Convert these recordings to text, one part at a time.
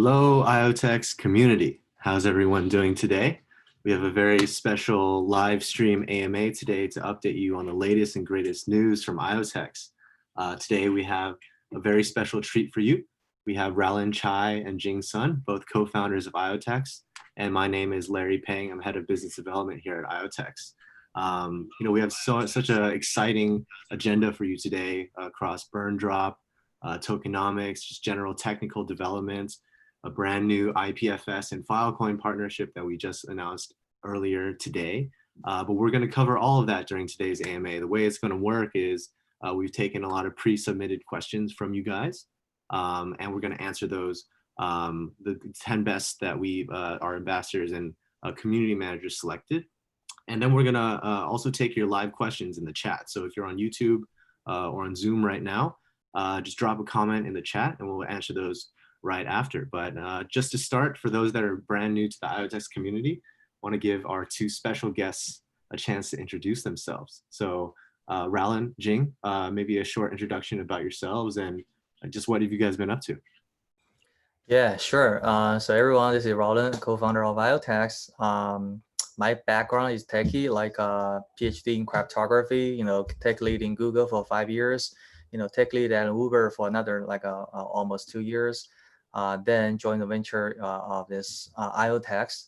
Hello, IoTeX community. How's everyone doing today? We have a very special live stream AMA today to update you on the latest and greatest news from IoTeX. Today we have a very special treat for you. We have Raullen Chai and Jing Sun, both co-founders of IoTeX, and my name is Larry Peng. I'm head of business development here at IoTeX. We have such an exciting agenda for you today across burn drop, tokenomics, just general technical developments, a brand new IPFS and Filecoin partnership that we just announced earlier today. But we're going to cover all of that during today's AMA. The way it's going to work is we've taken a lot of pre-submitted questions from you guys, and we're going to answer those, the 10 best that our ambassadors and community managers selected. And then we're going to also take your live questions in the chat. So if you're on YouTube or on Zoom right now, just drop a comment in the chat and we'll answer those right after. But just to start, for those that are brand new to the IoTeX community, I want to give our two special guests a chance to introduce themselves. So Raullen, Jing, maybe a short introduction about yourselves and just what have you guys been up to? Yeah, sure. So everyone, this is Raullen, co-founder of IoTeX. My background is techie, like a PhD in cryptography, tech lead in Google for 5 years, tech lead at Uber for another almost 2 years. Then joined the venture of this IoTeX.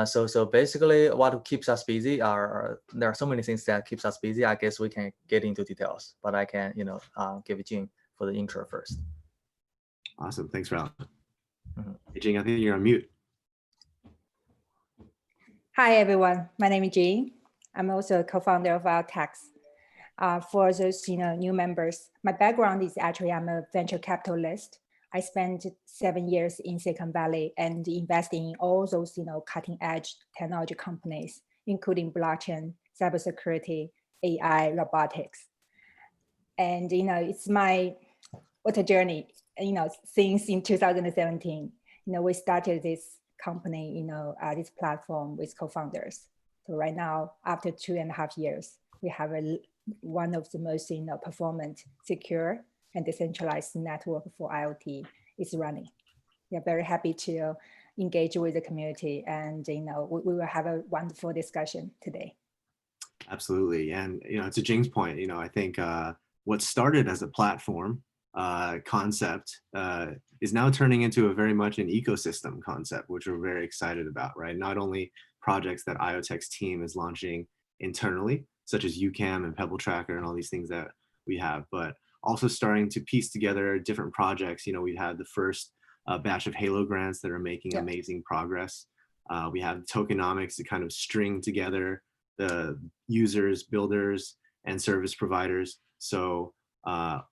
So basically what keeps us busy there are so many things that keeps us busy. I guess we can get into details, but I can, give Jing for the intro first. Awesome, thanks, Raullen. Hey, Jing, I think you're on mute. Hi, everyone. My name is Jing. I'm also a co-founder of IoTeX. For those new members, my background is actually I'm a venture capitalist. I spent 7 years in Silicon Valley and investing in all those cutting edge technology companies, including blockchain, cybersecurity, AI, robotics. And it's what a journey. Since in 2017, we started this company, this platform with co-founders. So right now, after 2.5 years, we have one of the most performant, secure, and decentralized network for IoT is running. We are very happy to engage with the community, and we will have a wonderful discussion today. Absolutely, and to Jing's point, I think what started as a platform concept is now turning into a very much an ecosystem concept, which we're very excited about, right? Not only projects that IoTeX team is launching internally, such as Ucam and Pebble Tracker and all these things that we have, but also starting to piece together different projects. We had the first batch of Halo grants that are making amazing progress. We have tokenomics to kind of string together the users, builders, and service providers. So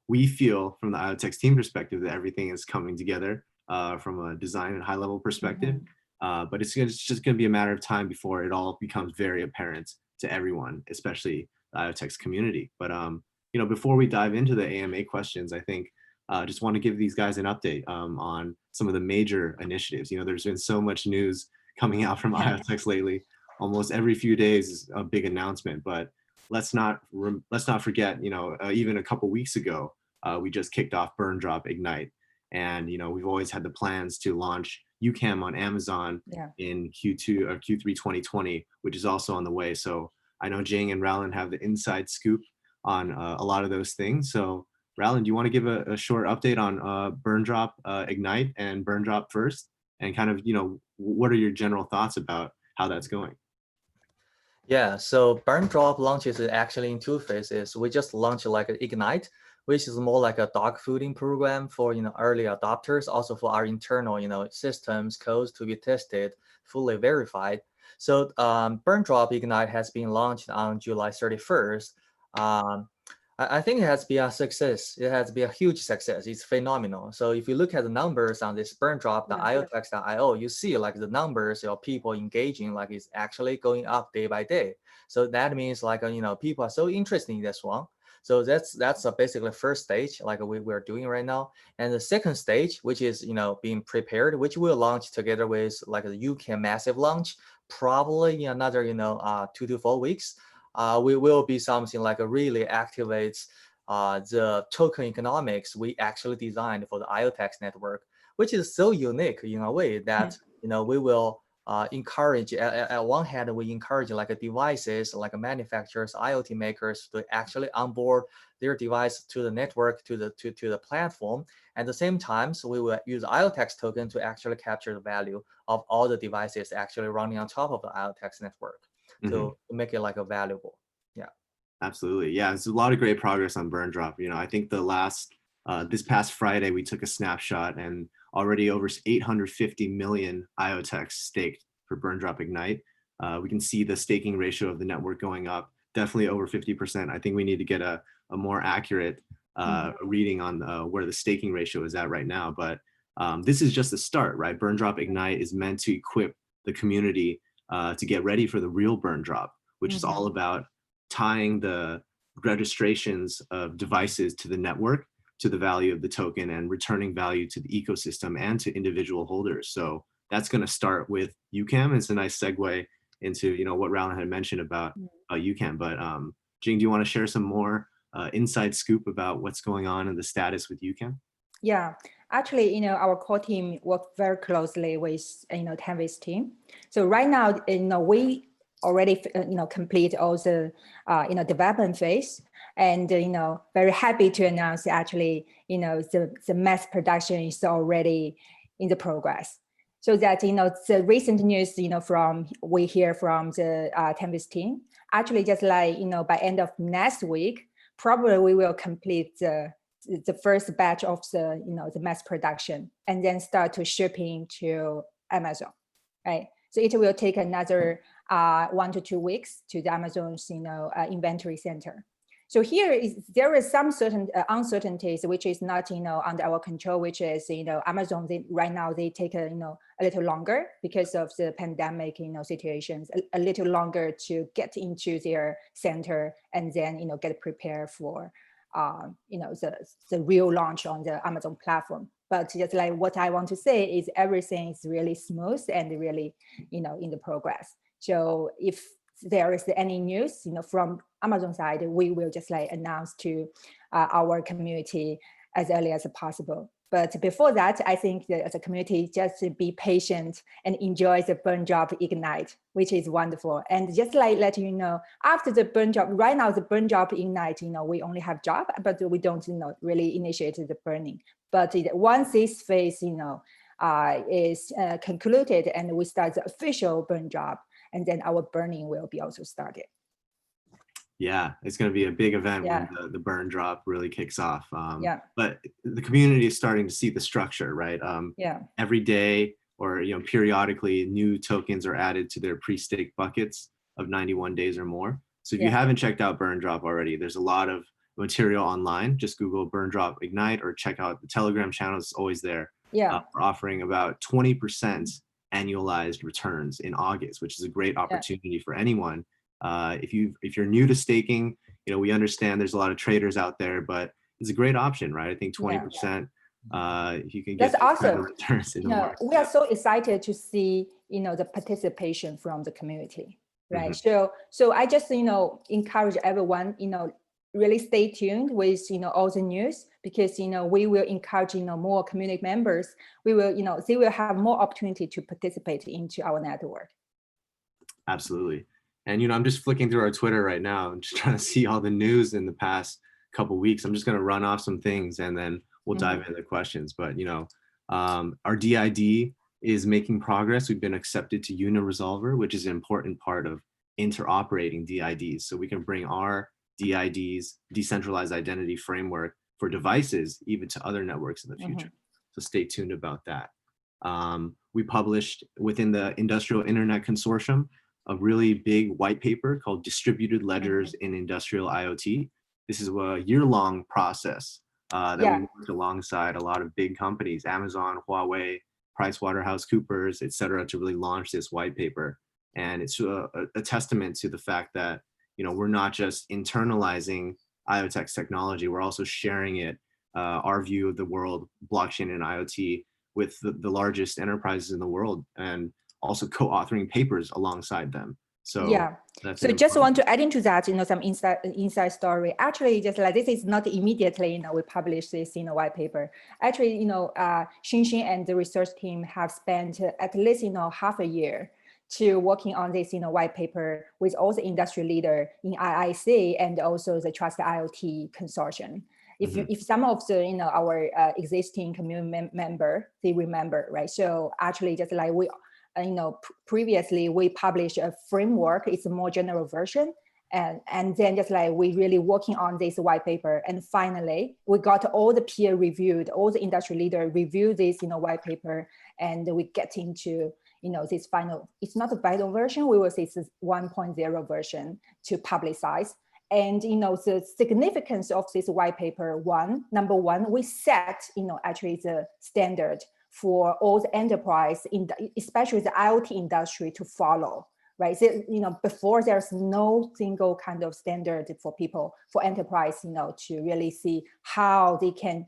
we feel from the IoTeX team perspective that everything is coming together from a design and high level perspective. But it's just going to be a matter of time before it all becomes very apparent to everyone, especially the IoTeX community. But before we dive into the AMA questions, I think just want to give these guys an update on some of the major initiatives. There's been so much news coming out from IoTeX lately. Almost every few days is a big announcement, but let's not forget, even a couple weeks ago, we just kicked off Burn Drop Ignite. And, we've always had the plans to launch Ucam on Amazon in Q2 or Q3 2020, which is also on the way. So I know Jing and Raullen have the inside scoop on a lot of those things. So Raullen, do you want to give a short update on Burn Drop Ignite and Burn Drop first? And kind of, what are your general thoughts about how that's going? Yeah, so Burn Drop launches actually in 2 phases. We just launched like an Ignite, which is more like a dog fooding program for early adopters, also for our internal systems, codes to be tested, fully verified. So Burn Drop Ignite has been launched on July 31st. I think it has been a success. It has been a huge success. It's phenomenal. So if you look at the numbers on this Burn Drop, the IoTeX.io, you see like the numbers of people engaging, like it's actually going up day by day. So that means like, people are so interested in this one. So that's basically first stage, like we're doing right now. And the second stage, which is, being prepared, which we'll launch together with like the Ucam massive launch, probably in another, 2 to 4 weeks. We will be something like really activates the token economics we actually designed for the IoTeX network, which is so unique in a way that we will encourage, at one hand, we encourage like devices, like manufacturers, IoT makers to actually onboard their device to the network, to the platform. At the same time, so we will use IoTeX token to actually capture the value of all the devices actually running on top of the IoTeX network to make it like a valuable. Yeah. Absolutely. Yeah, it's a lot of great progress on burn drop. I think this past Friday, we took a snapshot and already over 850 million IoTeX staked for burn drop ignite. We can see the staking ratio of the network going up, definitely over 50%. I think we need to get a more accurate reading on where the staking ratio is at right now. But this is just the start, right? Burn drop ignite is meant to equip the community to get ready for the real burn drop, which is all about tying the registrations of devices to the network, to the value of the token, and returning value to the ecosystem and to individual holders. So that's going to start with Ucam. It's a nice segue into what Raullen had mentioned about Ucam. But Jing, do you want to share some more inside scoop about what's going on and the status with Ucam? Yeah, actually, our core team worked very closely with Tanvi's team. So right now, we already complete all the development phase, and very happy to announce actually the mass production is already in the progress. So that the recent news we hear from the Tanvi's team, actually just like by end of next week, probably we will complete the first batch of the mass production and then start to shipping to Amazon, right? So it will take another 1 to 2 weeks to the Amazon's inventory center. So there is some certain uncertainties which is not under our control, which is Amazon right now they take a little longer because of the pandemic situations, a little longer to get into their center and then get prepared for the real launch on the Amazon platform. But just like what I want to say is everything is really smooth and really in the progress. So if there is any news from Amazon side, we will just like announce to our community as early as possible. But before that, I think that as a community, just be patient and enjoy the burn drop ignite, which is wonderful. And just like let you know, after the burn drop, right now the burn drop ignite, we only have drop, but we don't really initiate the burning. But once this phase is concluded and we start the official burn drop, and then our burning will be also started. Yeah, it's going to be a big event when the burn drop really kicks off. But the community is starting to see the structure, right? Every day or periodically, new tokens are added to their pre-staked buckets of 91 days or more. So if you haven't checked out burn drop already, there's a lot of material online. Just Google burn drop ignite or check out the Telegram channel. It's always there. We're offering about 20% annualized returns in August, which is a great opportunity for anyone. If you're new to staking, we understand there's a lot of traders out there, but it's a great option, right? I think 20%. If you can get that's awesome. kind of returns in the market. We are so excited to see the participation from the community, right? So I just encourage everyone really stay tuned with all the news, because we will encourage more community members. We will they will have more opportunity to participate into our network. Absolutely. And I'm just flicking through our Twitter right now and just trying to see all the news in the past couple of weeks. I'm just going to run off some things and then we'll dive into the questions. But our DID is making progress. We've been accepted to Uniresolver, which is an important part of interoperating DIDs. So we can bring our DIDs, decentralized identity framework, for devices even to other networks in the future. So stay tuned about that. We published within the Industrial Internet Consortium a really big white paper called Distributed Ledgers in Industrial IoT. This is a year-long process that we worked alongside a lot of big companies, Amazon, Huawei, PricewaterhouseCoopers, et cetera, to really launch this white paper. And it's a testament to the fact that we're not just internalizing IoTeX technology, we're also sharing it, our view of the world, blockchain and IoT, with the largest enterprises in the world, and also co-authoring papers alongside them. So yeah. that's So just want to add into that, some inside story. Actually, just like this is not immediately, we publish this in a white paper. Actually, Xinxin and the research team have spent at least, half a year to working on this, white paper with all the industry leader in IIC and also the Trust IoT Consortium. If some of the, our existing community member, they remember, right? So actually, just like we, previously we published a framework, it's a more general version. And then just like we really working on this white paper. And finally, we got all the peer reviewed, all the industry leader review this, white paper. And we get into, this final, it's not a final version, we will say it's a 1.0 version to publicize. And, the significance of this white paper, number one, we set, actually the standard for all the enterprise, especially the IoT industry to follow, right? So, before there's no single kind of standard for people, for enterprise, to really see how they can,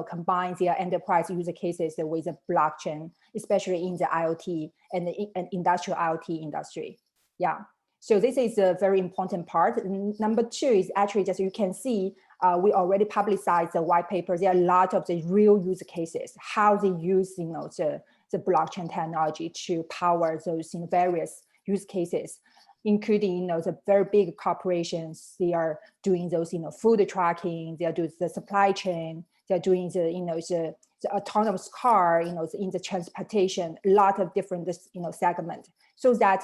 combine their enterprise user cases with the blockchain, especially in the IoT and the industrial IoT industry. Yeah. So this is a very important part. Number two is actually just, you can see, we already publicized the white paper. There are a lot of the real use cases, how they use, the blockchain technology to power those various use cases, including, the very big corporations. They are doing those, food tracking, they are doing the supply chain, they're doing the, the autonomous car, in the transportation, a lot of different, segment. So that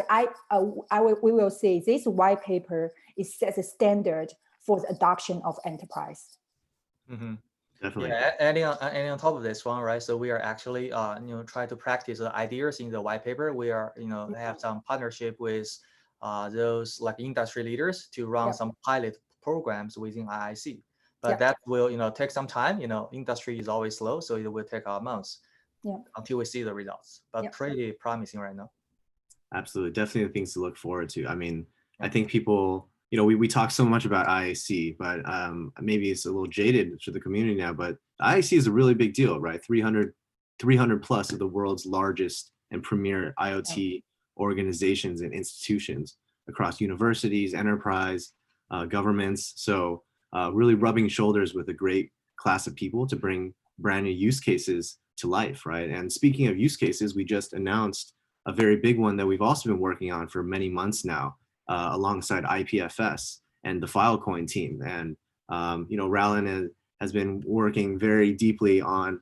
we will say this white paper is sets a standard for the adoption of enterprise. Mm-hmm. Definitely. Yeah, adding on top of this one, right? So we are actually, try to practice the ideas in the white paper. We are, have some partnership with those like industry leaders to run some pilot programs within IIC. But that will, take some time. Industry is always slow, so it will take months until we see the results. But pretty promising right now. Absolutely, definitely things to look forward to. I mean, I think people, we talk so much about IIC, but maybe it's a little jaded to the community now, but IIC is a really big deal, right? 300 plus of the world's largest and premier IoT organizations and institutions across universities, enterprise, governments. So really rubbing shoulders with a great class of people to bring brand new use cases to life, right? And speaking of use cases, we just announced a very big one that we've also been working on for many months now, alongside IPFS and the Filecoin team. And, Raullen has been working very deeply on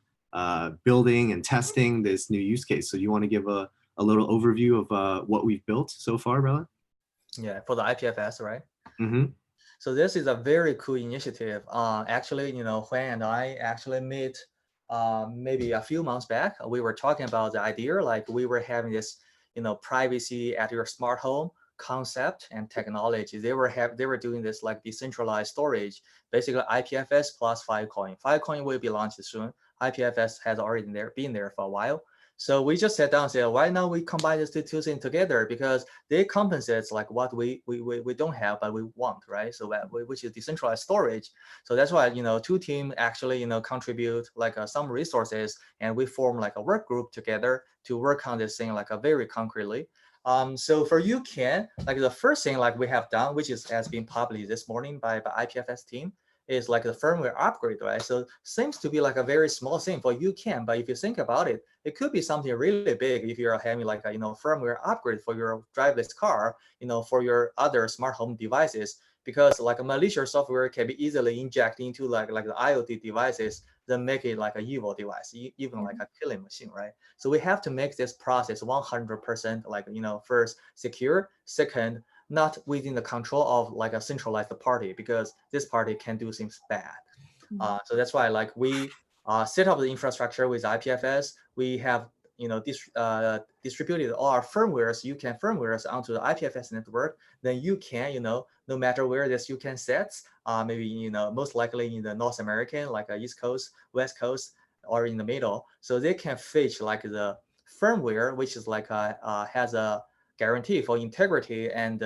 building and testing this new use case. So you want to give a little overview of what we've built so far, Raullen? Yeah, for the IPFS, right? Mm-hmm. So this is a very cool initiative. Actually, Huan and I actually met maybe a few months back. We were talking about the idea, like we were having this, privacy at your smart home concept and technology. They were doing this like decentralized storage, basically IPFS plus Filecoin. Filecoin will be launched soon. IPFS has already been there for a while. So we just sat down and said, why not we combine these two things together, because they compensate like what we don't have but we want, right? So which is decentralized storage. So that's why two teams actually contribute like some resources, and we form like a work group together to work on this thing like a very concretely. So for Ucam, like the first thing like we have done, which has been published this morning by IPFS team, is like the firmware upgrade, right? So seems to be like a very small thing for Ucam, but if you think about it, it could be something really big if you're having like a firmware upgrade for your driverless car, for your other smart home devices, because like a malicious software can be easily injected into like the IoT devices, then make it like an evil device, even like a killing machine, right? So we have to make this process 100% like first secure, second not within the control of like a centralized party, because this party can do things bad. So that's why like we set up the infrastructure with IPFS. We have distributed all our firmwares, Ucam firmwares onto the IPFS network. Then you can, no matter where this Ucam sets, maybe most likely in the North American, like East Coast, West Coast, or in the middle. So they can fetch like the firmware, which is like has a guarantee for integrity and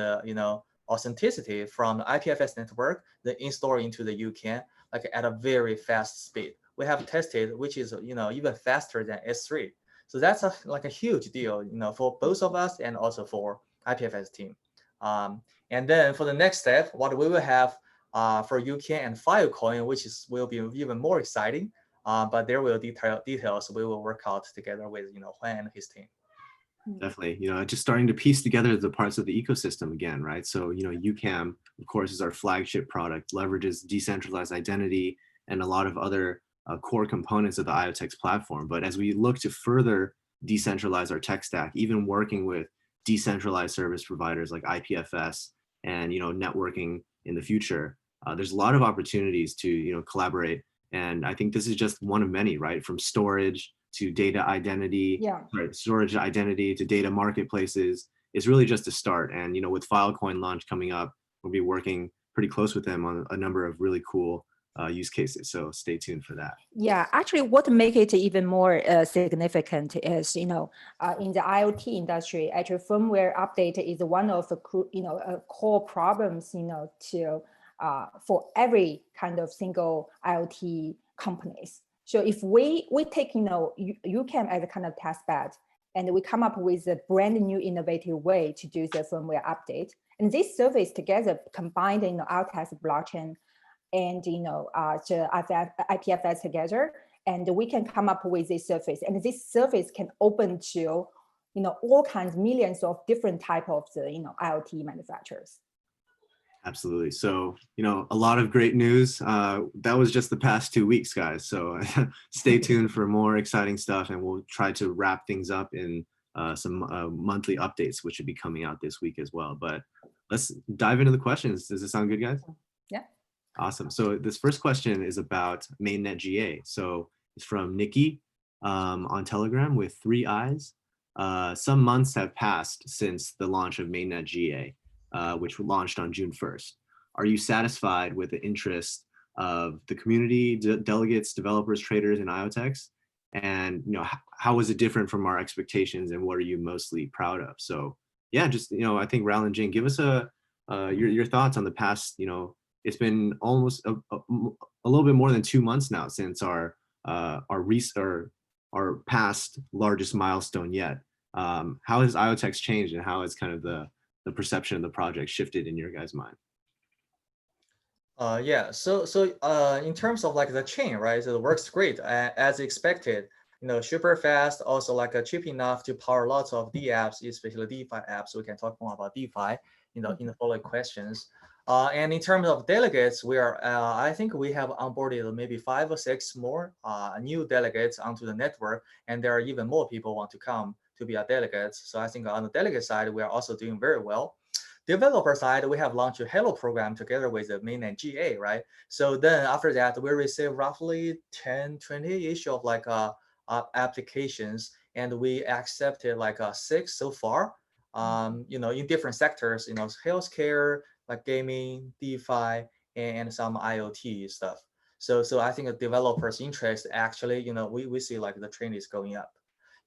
authenticity from the IPFS network, then install into the Ucam like at a very fast speed. We have tested, which is even faster than S3. So that's like a huge deal, for both of us and also for IPFS team. And then for the next step, what we will have for Ucam and Filecoin, which will be even more exciting. But there will details we will work out together with Juan and his team. Definitely, just starting to piece together the parts of the ecosystem again, right? So, Ucam, of course, is our flagship product, leverages decentralized identity and a lot of other core components of the IoTeX platform. But as we look to further decentralize our tech stack, even working with decentralized service providers like IPFS and, networking in the future, there's a lot of opportunities to, collaborate. And I think this is just one of many, right? From storage to data identity, storage identity to data marketplaces. It's really just a start. And, with Filecoin launch coming up, we'll be working pretty close with them on a number of really cool use cases. So stay tuned for that. Yeah, actually what make it even more significant is, in the IoT industry, actually firmware update is one of the, core problems, to for every kind of single IoT companies. So if we take, Ucam as a kind of test bed, and we come up with a brand new innovative way to do the firmware update, and this service together combined, IoTeX blockchain and the IPFS together, and we can come up with this service. And this service can open to, all kinds, millions of different type of the, IoT manufacturers. Absolutely. So, a lot of great news. That was just the past 2 weeks, guys. So stay tuned for more exciting stuff, and we'll try to wrap things up in some monthly updates, which should be coming out this week as well. But let's dive into the questions. Does it sound good, guys? Yeah. Awesome. So this first question is about Mainnet GA. So it's from Nikki on Telegram with 3 eyes. Some months have passed since the launch of Mainnet GA. Which launched on June 1st. Are you satisfied with the interest of the community, delegates, developers, traders in IoTeX? And how was it different from our expectations, and what are you mostly proud of? So yeah, just I think Raullen and Jing, give us your thoughts on the past. It's been almost a little bit more than 2 months now since our past largest milestone yet. How has IoTeX changed, and how has kind of the perception of the project shifted in your guys' mind? Yeah, so in terms of like the chain, right? So it works great as expected. Super fast, also like cheap enough to power lots of D apps, especially DeFi apps. We can talk more about DeFi in the following questions. And in terms of delegates, we are I think we have onboarded maybe 5 or 6 more new delegates onto the network, and there are even more people want to come to be our delegates. So I think on the delegate side, we are also doing very well. Developer side, we have launched a Hello program together with the Mainnet GA, right? So then after that, we receive roughly 10, 20-ish of like applications, and we accepted like 6 so far, in different sectors, healthcare, like gaming, DeFi, and some IoT stuff. So I think the developers' interest actually, we see like the trend is going up.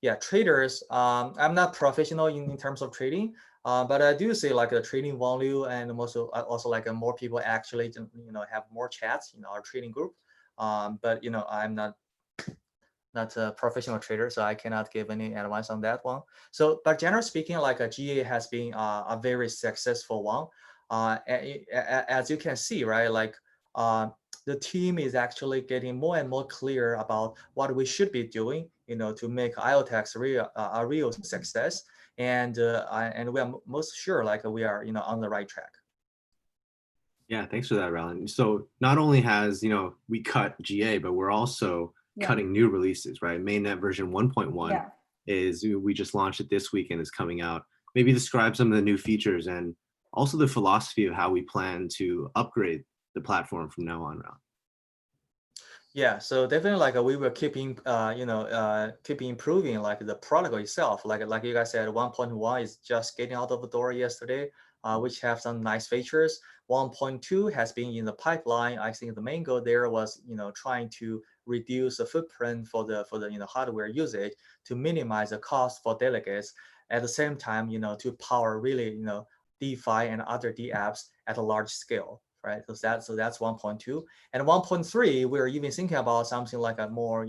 Yeah, traders, I'm not professional in terms of trading, but I do see like the trading volume, and also like more people actually have more chats in our trading group. But I'm not a professional trader, so I cannot give any advice on that one. So, but generally speaking, like a GA has been a very successful one. As you can see, right, like the team is actually getting more and more clear about what we should be doing, to make IoTeX a real success. And we are most sure like we are, on the right track. Yeah, thanks for that, Raullen. So not only has, we cut GA, but we're also cutting new releases, right? Mainnet version 1.1 is, we just launched it this week and is coming out. Maybe describe some of the new features and also the philosophy of how we plan to upgrade the platform from now on, Raullen. Yeah, so definitely like we will keep improving like the product itself. Like you guys said, 1.1 is just getting out of the door yesterday, which have some nice features. 1.2 has been in the pipeline. I think the main goal there was trying to reduce the footprint for the hardware usage to minimize the cost for delegates. At the same time, to power really DeFi and other D apps at a large scale. Right, so that's 1.2, and 1.3. We're even thinking about something like a more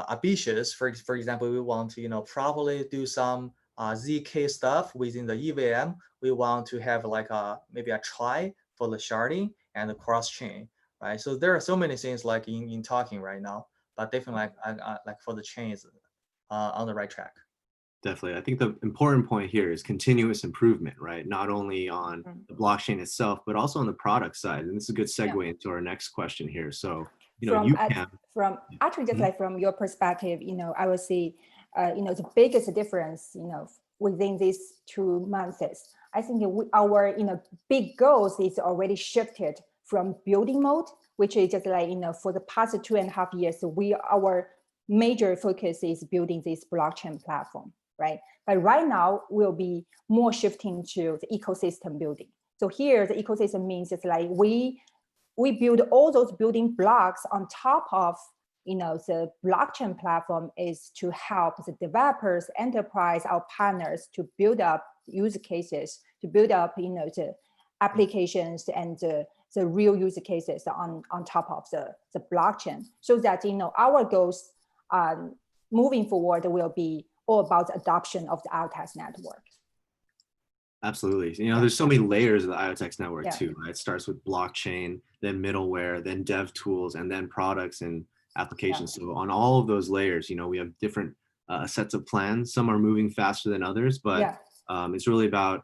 ambitious. For example, we want to probably do some ZK stuff within the EVM, we want to have like maybe a try for the sharding and the cross chain, right? So there are so many things like in talking right now, but definitely like for the chains on the right track. Definitely. I think the important point here is continuous improvement, right? Not only on the blockchain itself, but also on the product side. And this is a good segue into our next question here. So, you know, from actually just like from your perspective, you know, I would say, you know, the biggest difference, you know, within these 2 months, I think our, you know, big goals is already shifted from building mode, which is just like, you know, for the past 2.5 years, our major focus is building this blockchain platform. Right. But right now we'll be more shifting to the ecosystem building. So here the ecosystem means it's like we build all those building blocks on top of, you know, the blockchain platform is to help the developers, enterprise, our partners to build up use cases, to build up, you know, the applications and the real use cases on top of the blockchain, so that, you know, our goals moving forward will be all about the adoption of the IoTeX network. Absolutely. You know, there's so many layers of the IoTeX network too, right? It starts with blockchain, then middleware, then dev tools, and then products and applications. So on all of those layers, you know, we have different sets of plans. Some are moving faster than others, but it's really about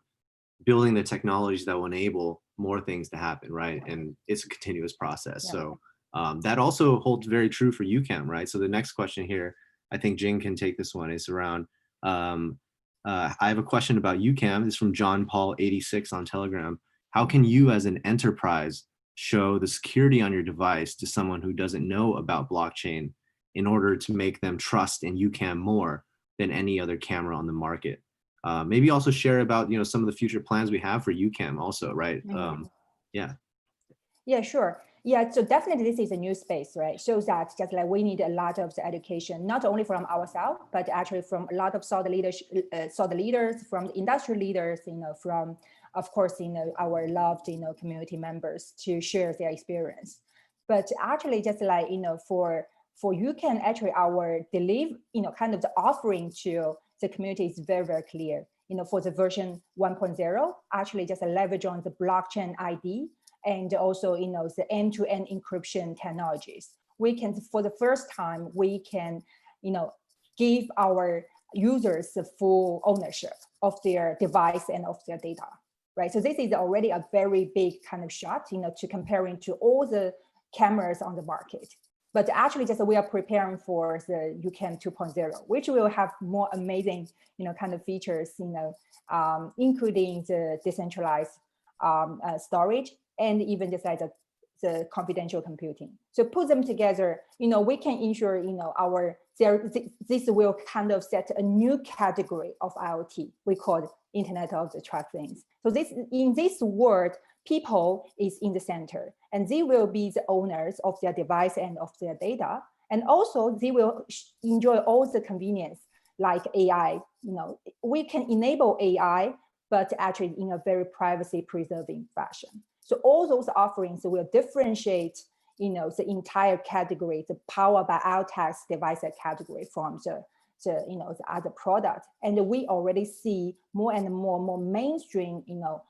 building the technologies that will enable more things to happen, right? And it's a continuous process. So that also holds very true for Ucam, right? So the next question here, I think Jing can take this one, is around, I have a question about Ucam. This is from John Paul 86 on Telegram. How can you as an enterprise show the security on your device to someone who doesn't know about blockchain in order to make them trust in Ucam more than any other camera on the market? Maybe also share about, you know, some of the future plans we have for Ucam also, right? Yeah, sure. Yeah, so definitely this is a new space, right? Shows that just like we need a lot of the education, not only from ourselves, but actually from a lot of thought leaders, from the industry leaders, you know, from, of course, you know, our loved, you know, community members to share their experience. But actually just like, you know, for Ucam, actually our you know, kind of the offering to the community is very, very clear. You know, for the version 1.0, actually just leverage on the blockchain ID, and also, you know, the end-to-end encryption technologies. We can, for the first time, we can, you know, give our users the full ownership of their device and of their data, right? So this is already a very big kind of shot, you know, to comparing to all the cameras on the market. But actually, just we are preparing for the Ucam 2.0, which will have more amazing, you know, kind of features, you know, including the decentralized storage, and even just like the confidential computing. So put them together, you know, we can ensure, you know, this will kind of set a new category of IoT. We call it Internet of the Trust Things. So in this world, people is in the center, and they will be the owners of their device and of their data. And also they will enjoy all the convenience like AI. You know, we can enable AI, but actually in a very privacy preserving fashion. So all those offerings will differentiate, you know, the entire category, the power by IoTeX device category from the you know, the other product. And we already see more and more mainstream, you know,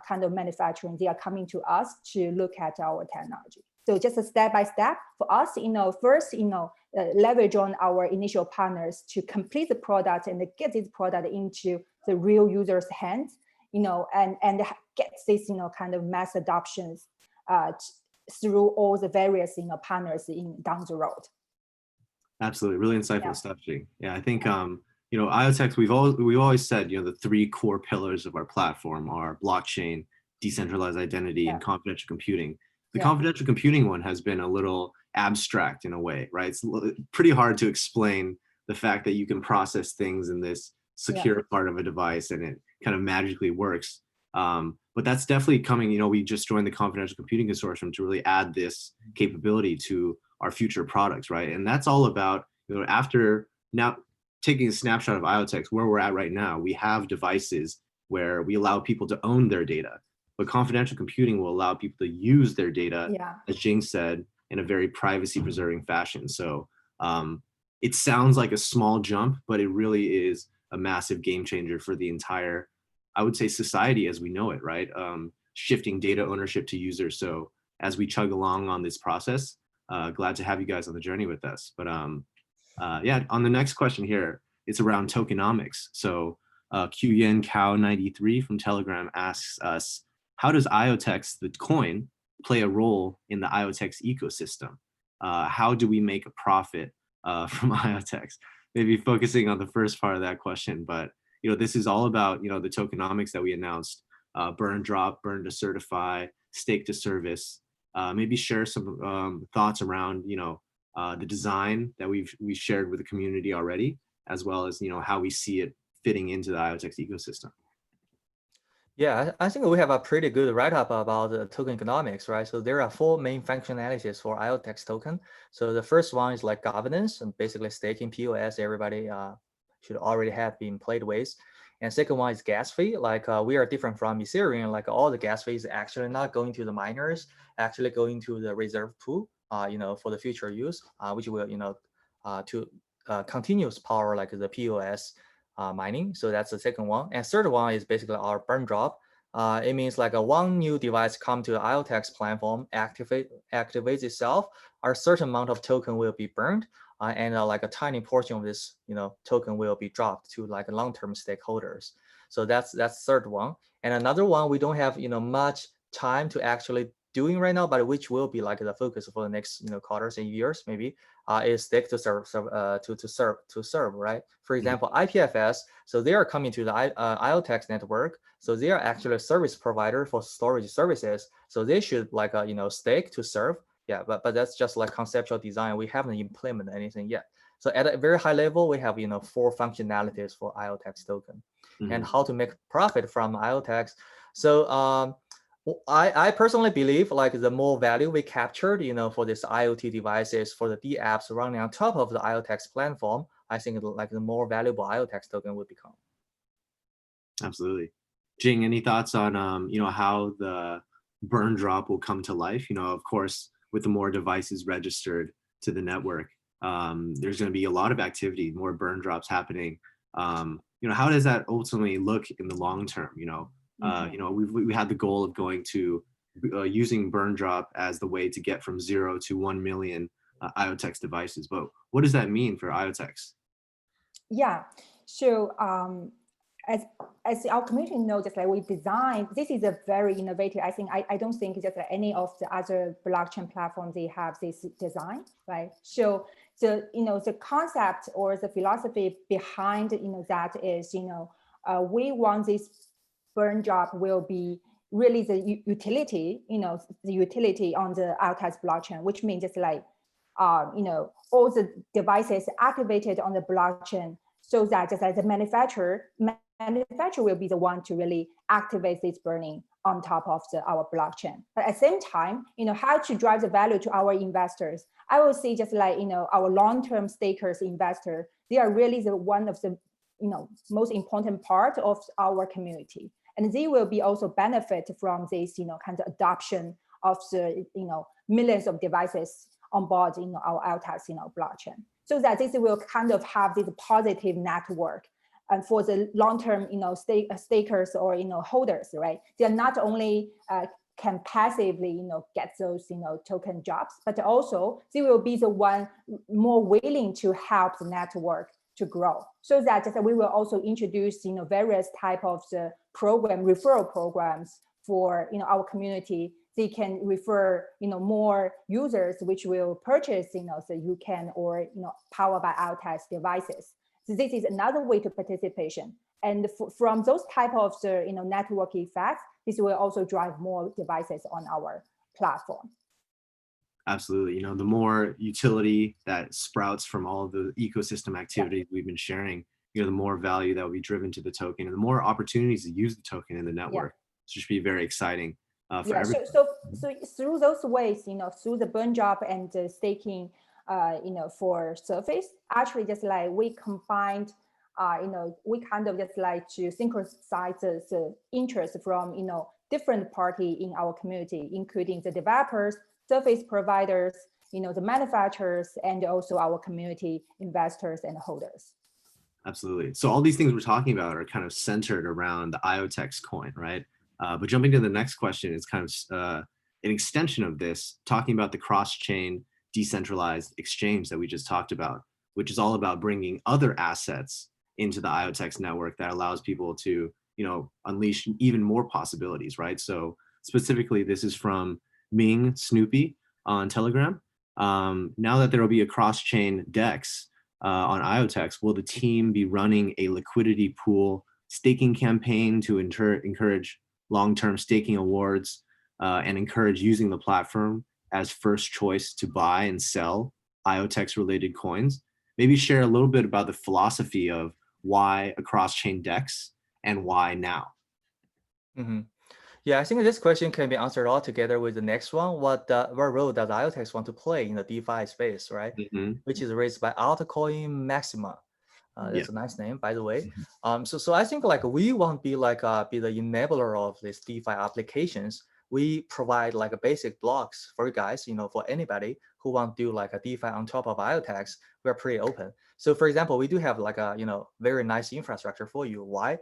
kind of manufacturing. They are coming to us to look at our technology. So just a step by step for us, you know, first, you know, leverage on our initial partners to complete the product and get this product into the real user's hands, you know, and get this, you know, kind of mass adoptions through all the various, you know, partners down the road. Absolutely, really insightful stuff, Jing. Yeah, I think you know, IoTeX, we've always said, you know, the 3 core pillars of our platform are blockchain, decentralized identity, and confidential computing. The confidential computing one has been a little abstract in a way, right? It's pretty hard to explain the fact that you can process things in this secure part of a device and it kind of magically works. But that's definitely coming. You know, we just joined the Confidential Computing Consortium to really add this capability to our future products, right? And that's all about, you know, after now taking a snapshot of IoTeX, where we're at right now, we have devices where we allow people to own their data, but confidential computing will allow people to use their data, as Jing said, in a very privacy preserving fashion. So it sounds like a small jump, but it really is a massive game changer for the entire, I would say, society as we know it, right? Shifting data ownership to users. So as we chug along on this process, glad to have you guys on the journey with us. But yeah, on the next question here, it's around tokenomics. So QYen Cow 93 from Telegram asks us, how does IoTeX, the coin, play a role in the IoTeX ecosystem? How do we make a profit from IoTeX? Maybe focusing on the first part of that question, but this is all about the tokenomics that we announced: burn, drop, burn to certify, stake to service. Maybe share some thoughts around the design that we shared with the community already, as well as how we see it fitting into the IoTeX ecosystem. Yeah, I think we have a pretty good write-up about the token economics, right? So there are 4 main functionalities for IoTeX token. So the first one is like governance, and basically staking POS, everybody should already have been played with. And second one is gas fee. Like we are different from Ethereum, like all the gas fees actually not going to the miners, actually going to the reserve pool, for the future use, which will, to continuous power like the POS mining. So that's the second one. And third one is basically our burn drop. It means like one new device come to the IoTeX platform, activates itself, a certain amount of token will be burned, and like a tiny portion of this, token will be dropped to like long-term stakeholders. So that's third one. And another one we don't have much time to actually doing right now, but which will be like the focus for the next quarters and years maybe, is stake to serve, right? For example, IPFS, so they are coming to the IoTeX network, so they are actually a service provider for storage services, so they should like stake to serve. Yeah, but that's just like conceptual design. We haven't implemented anything yet. So at a very high level, we have 4 functionalities for IoTeX token, and how to make profit from IoTeX. So I personally believe like the more value we captured, for this IoT devices, for the D apps running on top of the IoTeX platform, I think like the more valuable IoTeX token will become. Absolutely. Jing, any thoughts on how the burn drop will come to life? Of course, with the more devices registered to the network, there's going to be a lot of activity, more burn drops happening. How does that ultimately look in the long term? We had the goal of going to using burn drop as the way to get from 0 to 1 million IoTeX devices. But what does that mean for IoTeX? Yeah, so as our community knows, just like we designed, this is a very innovative. I think I don't think just like any of the other blockchain platforms they have this design, right? So the concept or the philosophy behind that is we want this burn drop will be really the utility, the utility on the IoTeX blockchain, which means just like all the devices activated on the blockchain, so that just like the manufacturer will be the one to really activate this burning on top of our blockchain. But at the same time, how to drive the value to our investors. I will say just like, our long-term stakers investor, they are really one of the, most important part of our community. And they will be also benefit from this, kind of adoption of the, millions of devices on board, our IoTeX, blockchain. So that this will kind of have this positive network. And for the long-term, stakers or, holders, right? They are not only can passively, get those, token jobs, but also they will be the one more willing to help the network to grow. So that we will also introduce, various type of the referral programs for, our community. They can refer, more users, which will purchase, the Ucam or, powered by IoTeX devices. So this is another way to participation. And from those type of the, network effects, this will also drive more devices on our platform. Absolutely. The more utility that sprouts from all of the ecosystem activities we've been sharing, the more value that will be driven to the token and the more opportunities to use the token in the network. So it should be very exciting for everyone. So through those ways, through the burn drop and the staking, for surface, actually just like we combined, we kind of just like to synchronize the interest from, different party in our community, including the developers, service providers, the manufacturers, and also our community investors and holders. Absolutely. So all these things we're talking about are kind of centered around the IoTeX coin, right? But jumping to the next question is kind of an extension of this, talking about the cross-chain decentralized exchange that we just talked about, which is all about bringing other assets into the IoTeX network that allows people to, unleash even more possibilities, right? So specifically, this is from Ming Snoopy on Telegram. Now that there will be a cross-chain DEX, on IoTeX, will the team be running a liquidity pool staking campaign to encourage long-term staking awards and encourage using the platform as first choice to buy and sell IoTeX related coins? Maybe share a little bit about the philosophy of why a cross-chain DEX and why now? Mm-hmm. Yeah, I think this question can be answered all together with the next one. What role does IoTeX want to play in the DeFi space, right? Which is raised by altcoin Maxima. That's a nice name, by the way. So I think like we want to be like be the enabler of these DeFi applications. We provide like a basic blocks for you guys, for anybody who want to do like a DeFi on top of IoTeX. We're pretty open. So for example, we do have like a very nice infrastructure for you. Why?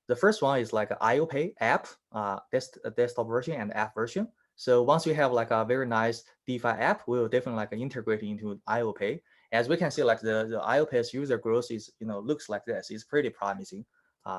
The first one is like an IoPay app, desktop version and app version. So once you have like a very nice DeFi app, we will definitely like integrate into IoPay. As we can see, like the IoPay's user growth is, looks like this. It's pretty promising,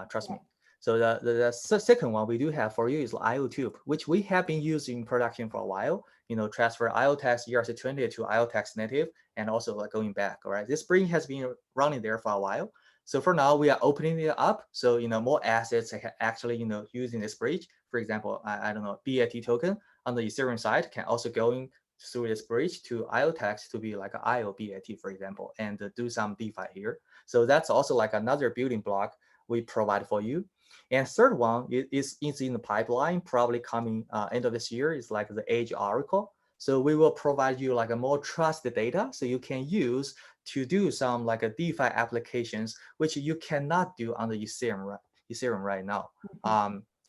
trust me. So the second one we do have for you is IoTube, which we have been using in production for a while. Transfer IoTeX ERC20 to IoTeX native, and also like going back. All right, this bridge has been running there for a while. So for now, we are opening it up. So, more assets actually, using this bridge. For example, I don't know, BAT token on the Ethereum side can also go in through this bridge to IoTeX to be like an IOBAT, for example, and do some DeFi here. So that's also like another building block we provide for you. And third one is in the pipeline, probably coming end of this year, is like the Edge Oracle. So we will provide you like a more trusted data so you can use to do some like a DeFi applications, which you cannot do on the Ethereum right now.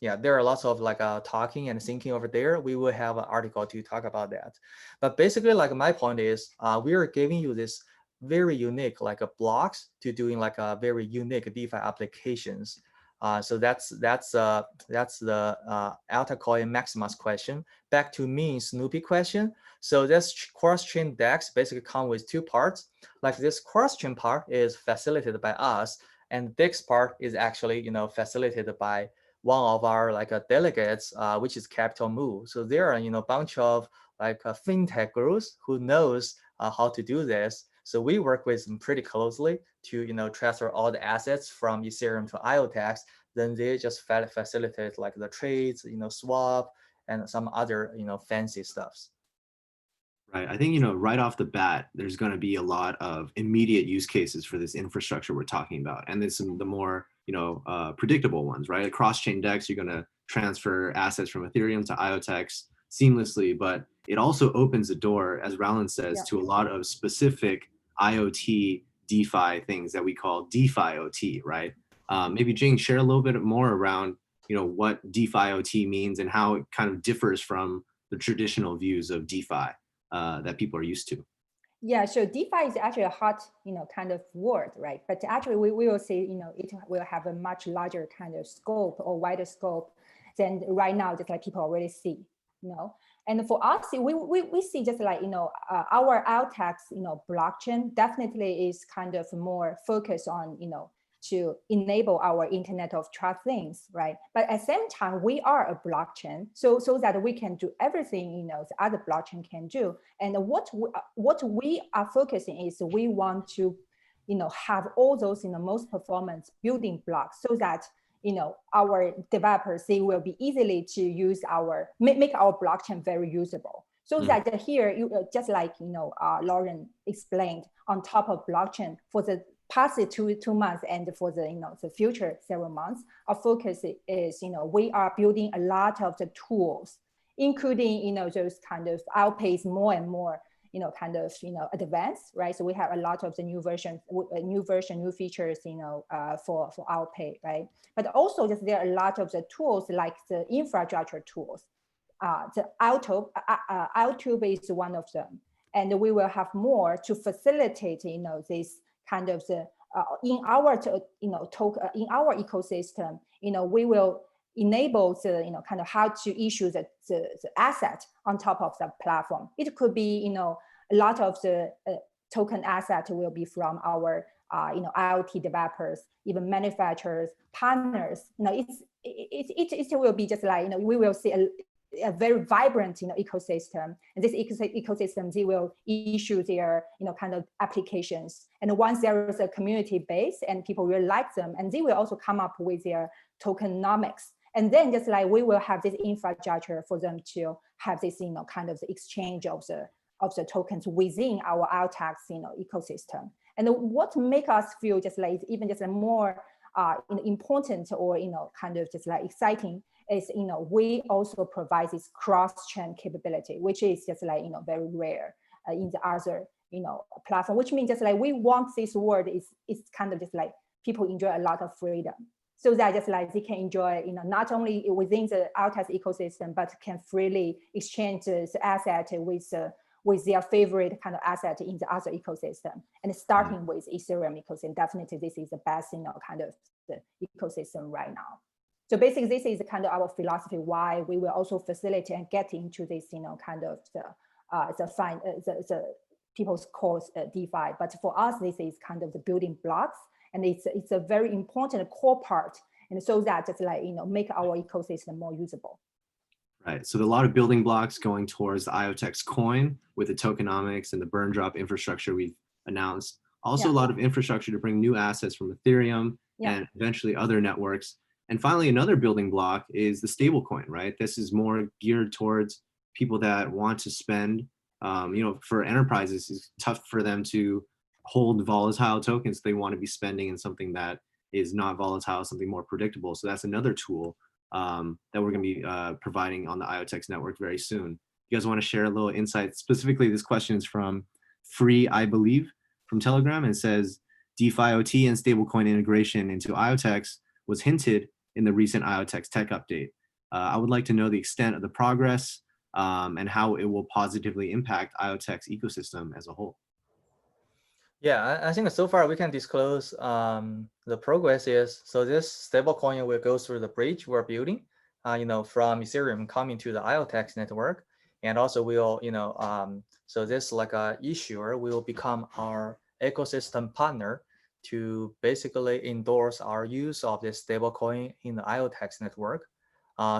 Yeah, there are lots of like talking and thinking over there. We will have an article to talk about that. But basically, like my point is, we are giving you this very unique like a blocks to doing like a very unique DeFi applications. So that's the altcoin Maximus question. Back to me, Snoopy question. So this cross-chain DEX basically come with two parts. Like this cross-chain part is facilitated by us, and DEX part is actually facilitated by one of our like delegates, which is Capital Move. So there are a bunch of like fintech gurus who knows how to do this. So we work with them pretty closely to transfer all the assets from Ethereum to IoTeX. Then they just facilitate like the trades, swap, and some other fancy stuffs. Right. I think, right off the bat, there's going to be a lot of immediate use cases for this infrastructure we're talking about. And there's some the more, predictable ones, right? A cross-chain DEX, you're going to transfer assets from Ethereum to IoTeX seamlessly, but it also opens the door, as Raullen says, to a lot of specific IoT DeFi things that we call DeFi OT, right? Maybe Jing, share a little bit more around, what DeFi OT means and how it kind of differs from the traditional views of DeFi that people are used to. Yeah, so DeFi is actually a hot, kind of word, right? But actually we will say, it will have a much larger kind of scope or wider scope than right now, just like people already see, And for us, we see just like, our IoTeX, blockchain definitely is kind of more focused on, to enable our Internet of Trust things, right? But at the same time, we are a blockchain, so that we can do everything, the other blockchain can do. And what we are focusing is we want to, have all those, most performance building blocks so that, our developers, they will be easily to use make our blockchain very usable. So that here, just like, Raullen explained, on top of blockchain for the past 2 months and for the, the future several months, our focus is, we are building a lot of the tools, including, those kind of outpace more and more, kind of, advanced, right? So we have a lot of the new features, for outpay, right? But also just there are a lot of the tools like the infrastructure tools. The IoTube is one of them. And we will have more to facilitate, this kind of the in our in our ecosystem, we will enable the kind of how to issue the asset on top of the platform. It could be a lot of the token asset will be from our IoT developers, even manufacturers, partners. It will be just like we will see a very vibrant ecosystem, and this ecosystem, they will issue their kind of applications, and once there is a community base and people really like them, and they will also come up with their tokenomics, and then just like we will have this infrastructure for them to have this kind of the exchange of the tokens within our IoTeX ecosystem. And what make us feel just like even just more important or kind of just like exciting is we also provide this cross-chain capability, which is just like very rare in the other platform, which means just like we want this world is kind of just like people enjoy a lot of freedom, so that just like they can enjoy not only within the IoTeX ecosystem, but can freely exchange the asset with their favorite kind of asset in the other ecosystem. And starting with Ethereum ecosystem, definitely this is the best kind of the ecosystem right now. So basically, this is kind of our philosophy why we will also facilitate and get into this kind of the people's calls DeFi. But for us, this is kind of the building blocks, and it's a very important core part, and so that just like make our ecosystem more usable. Right. So there are a lot of building blocks going towards the IoTeX coin with the tokenomics and the burn drop infrastructure we've announced. Also, a lot of infrastructure to bring new assets from Ethereum and eventually other networks. And finally, another building block is the stablecoin, right? This is more geared towards people that want to spend. For enterprises, it's tough for them to hold volatile tokens. They want to be spending in something that is not volatile, something more predictable. So that's another tool that we're going to be providing on the IoTeX network very soon. You guys want to share a little insight? Specifically, this question is from Free, I Believe, from Telegram, and it says, DeFi OT and stablecoin integration into IoTeX was hinted in the recent IoTeX tech update. I would like to know the extent of the progress and how it will positively impact IoTeX ecosystem as a whole. Yeah, I think so far we can disclose the progress is, so this stablecoin will go through the bridge we're building, from Ethereum coming to the IoTeX network. And also we'll, so this like a issuer will become our ecosystem partner to basically endorse our use of this stablecoin in the IoTeX network.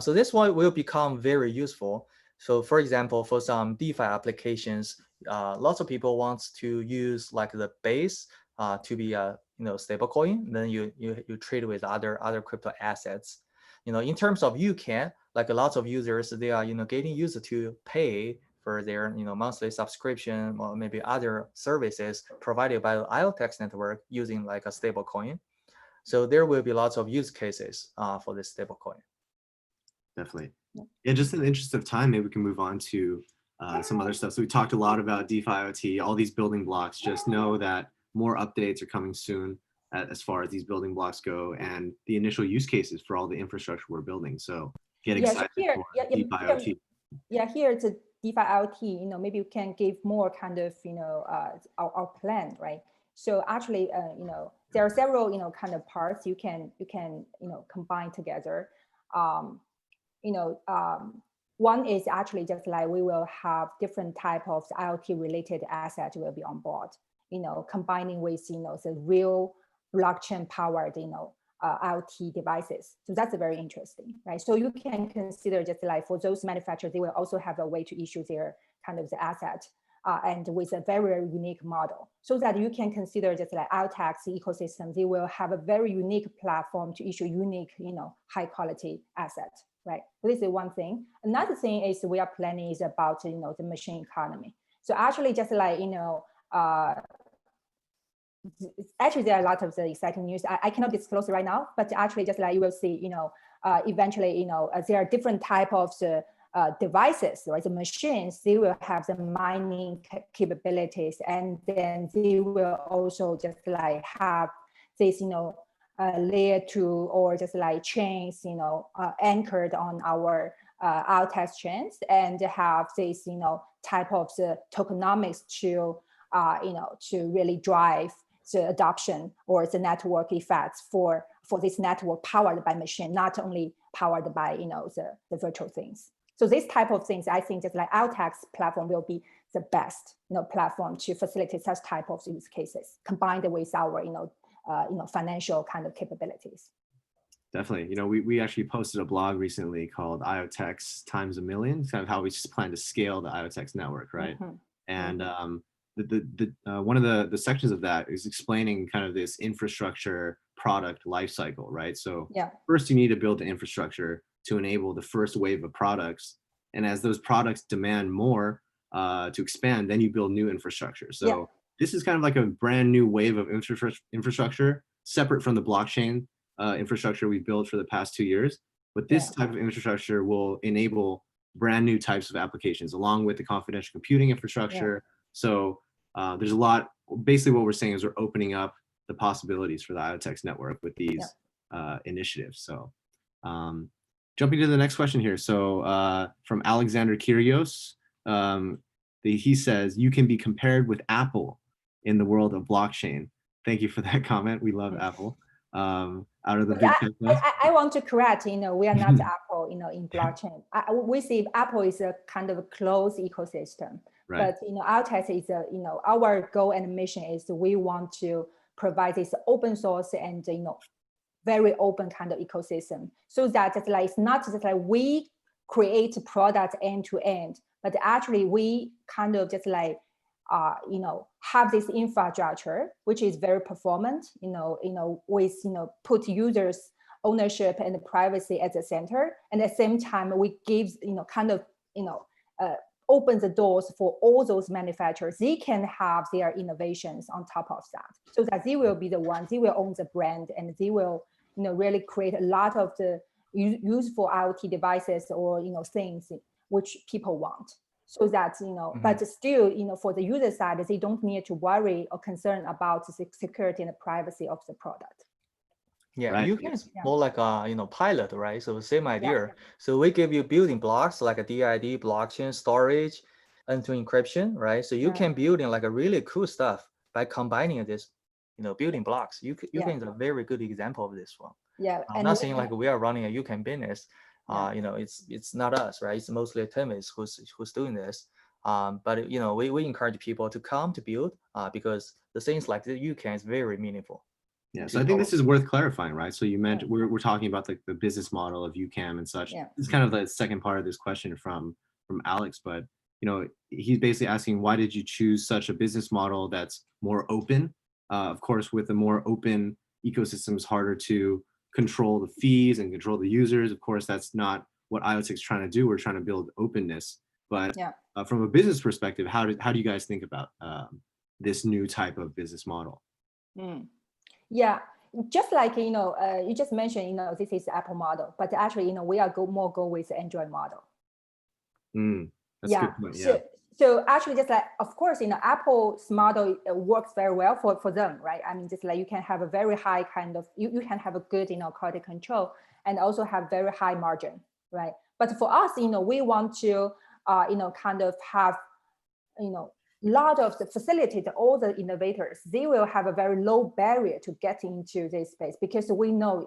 So this one will become very useful. So for example, for some DeFi applications, lots of people want to use like the base to be a stablecoin. Then you trade with other crypto assets. In terms of Ucam, like a lot of users, they are getting used to pay for their monthly subscription or maybe other services provided by the IoTeX network using like a stablecoin. So there will be lots of use cases for this stablecoin. Definitely. Yeah, just in the interest of time, maybe we can move on to some other stuff. So we talked a lot about DeFi OT, all these building blocks. Just know that more updates are coming soon as far as these building blocks go and the initial use cases for all the infrastructure we're building. So get excited for DeFi OT. Yeah, here it's a DeFi OT. Maybe you can give more kind of our plan, right? So actually, there are several kind of parts you can combine together. One is actually just like we will have different type of IoT related assets will be on board, combining with, the real blockchain powered, IoT devices. So that's very interesting, right? So you can consider just like for those manufacturers, they will also have a way to issue their kind of the asset and with a very, very unique model, so that you can consider just like IoTeX ecosystem, they will have a very unique platform to issue unique, high quality assets. Right. So this is one thing. Another thing is we are planning is about, the machine economy. So actually just like, actually there are a lot of the exciting news. I cannot disclose right now, but actually just like you will see, eventually, there are different type of the devices, right? The machines, they will have the mining capabilities, and then they will also just like have this, layer 2 or just like chains, anchored on our IoTeX chains, and have this, type of the tokenomics to, to really drive the adoption or the network effects for this network powered by machine, not only powered by the virtual things. So this type of things, I think just like IoTeX platform will be the best platform to facilitate such type of use cases combined with our financial kind of capabilities. Definitely. We actually posted a blog recently called IoTeX times a million, kind of how we just plan to scale the IoTeX network, right? And one of the sections of that is explaining kind of this infrastructure product lifecycle, right? So first you need to build the infrastructure to enable the first wave of products. And as those products demand more to expand, then you build new infrastructure. So this is kind of like a brand new wave of infrastructure separate from the blockchain infrastructure we've built for the past 2 years. But this type of infrastructure will enable brand new types of applications along with the confidential computing infrastructure. So there's a lot, basically what we're saying is we're opening up the possibilities for the IoTeX network with these initiatives. So jumping to the next question here. So from Alexander Kyrios, he says, you can be compared with Apple in the world of blockchain. Thank you for that comment. We love Apple. Out of the big tech ones. I want to correct, we are not Apple, in blockchain. We see Apple is a kind of a closed ecosystem, but IoTeX is our goal and mission is we want to provide this open source and very open kind of ecosystem, so that it's not just like we create products end to end, but actually we kind of just like have this infrastructure which is very performant, with put users ownership and privacy at the center, and at the same time we give open the doors for all those manufacturers. They can have their innovations on top of that, so that they will be the ones, they will own the brand, and they will really create a lot of the useful IoT devices or things which people want. So that, but still, for the user side, they don't need to worry or concern about the security and the privacy of the product. Ucam is more like a pilot, right? So same idea. So we give you building blocks like a DID, blockchain, storage, end-to-end encryption, right? So you can build in like a really cool stuff by combining this, building blocks. Ucam is a very good example of this one. I'm not saying like we are running a Ucam business. It's not us, right? It's mostly Timmins who's doing this. But we encourage people to come to build because the things like the Ucam is very meaningful. Yeah, so I think this is worth clarifying, right? So you mentioned we're talking about the business model of Ucam and such. It's kind of the second part of this question from Alex, but he's basically asking, why did you choose such a business model that's more open? Of course, with a more open ecosystem, it's harder to control the fees and control the users. Of course, that's not what IoTeX is trying to do. We're trying to build openness. But from a business perspective, how do you guys think about this new type of business model? Yeah, just like, you just mentioned, this is the Apple model, but actually, we are go with the Android model. That's a good point. So actually, just like, of course, Apple's model works very well for them, right? I mean, just like you can have a very high kind of, you can have a good, quality control and also have very high margin, right? But for us, we want to, kind of have, lot of the facilitate all the innovators. They will have a very low barrier to get into this space, because we know,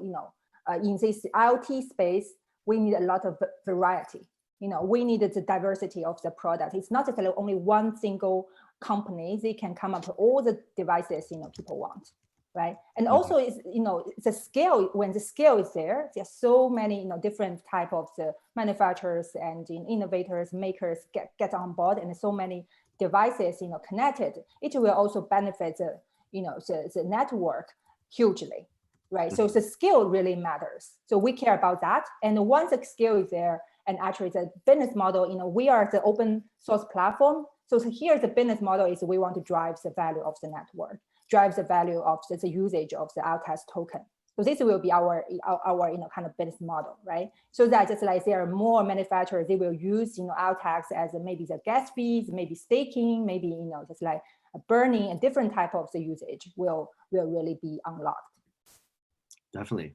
in this IoT space, we need a lot of variety. We need the diversity of the product. It's not just like only one single company. They can come up with all the devices, people want, right? And also, it's, the scale, when the scale is there, there's so many, different type of the manufacturers and innovators, makers get on board, and so many devices, connected. It will also benefit the, the network hugely, right? So the scale really matters. So we care about that. And once the scale is there, and actually the business model, we are the open source platform. So here the business model is we want to drive the value of the network, drive the value of the usage of the IoTeX token. So this will be our kind of business model, right? So that just like there are more manufacturers, they will use IoTeX as maybe the gas fees, maybe staking, maybe just like burning, a different type of the usage will really be unlocked. Definitely.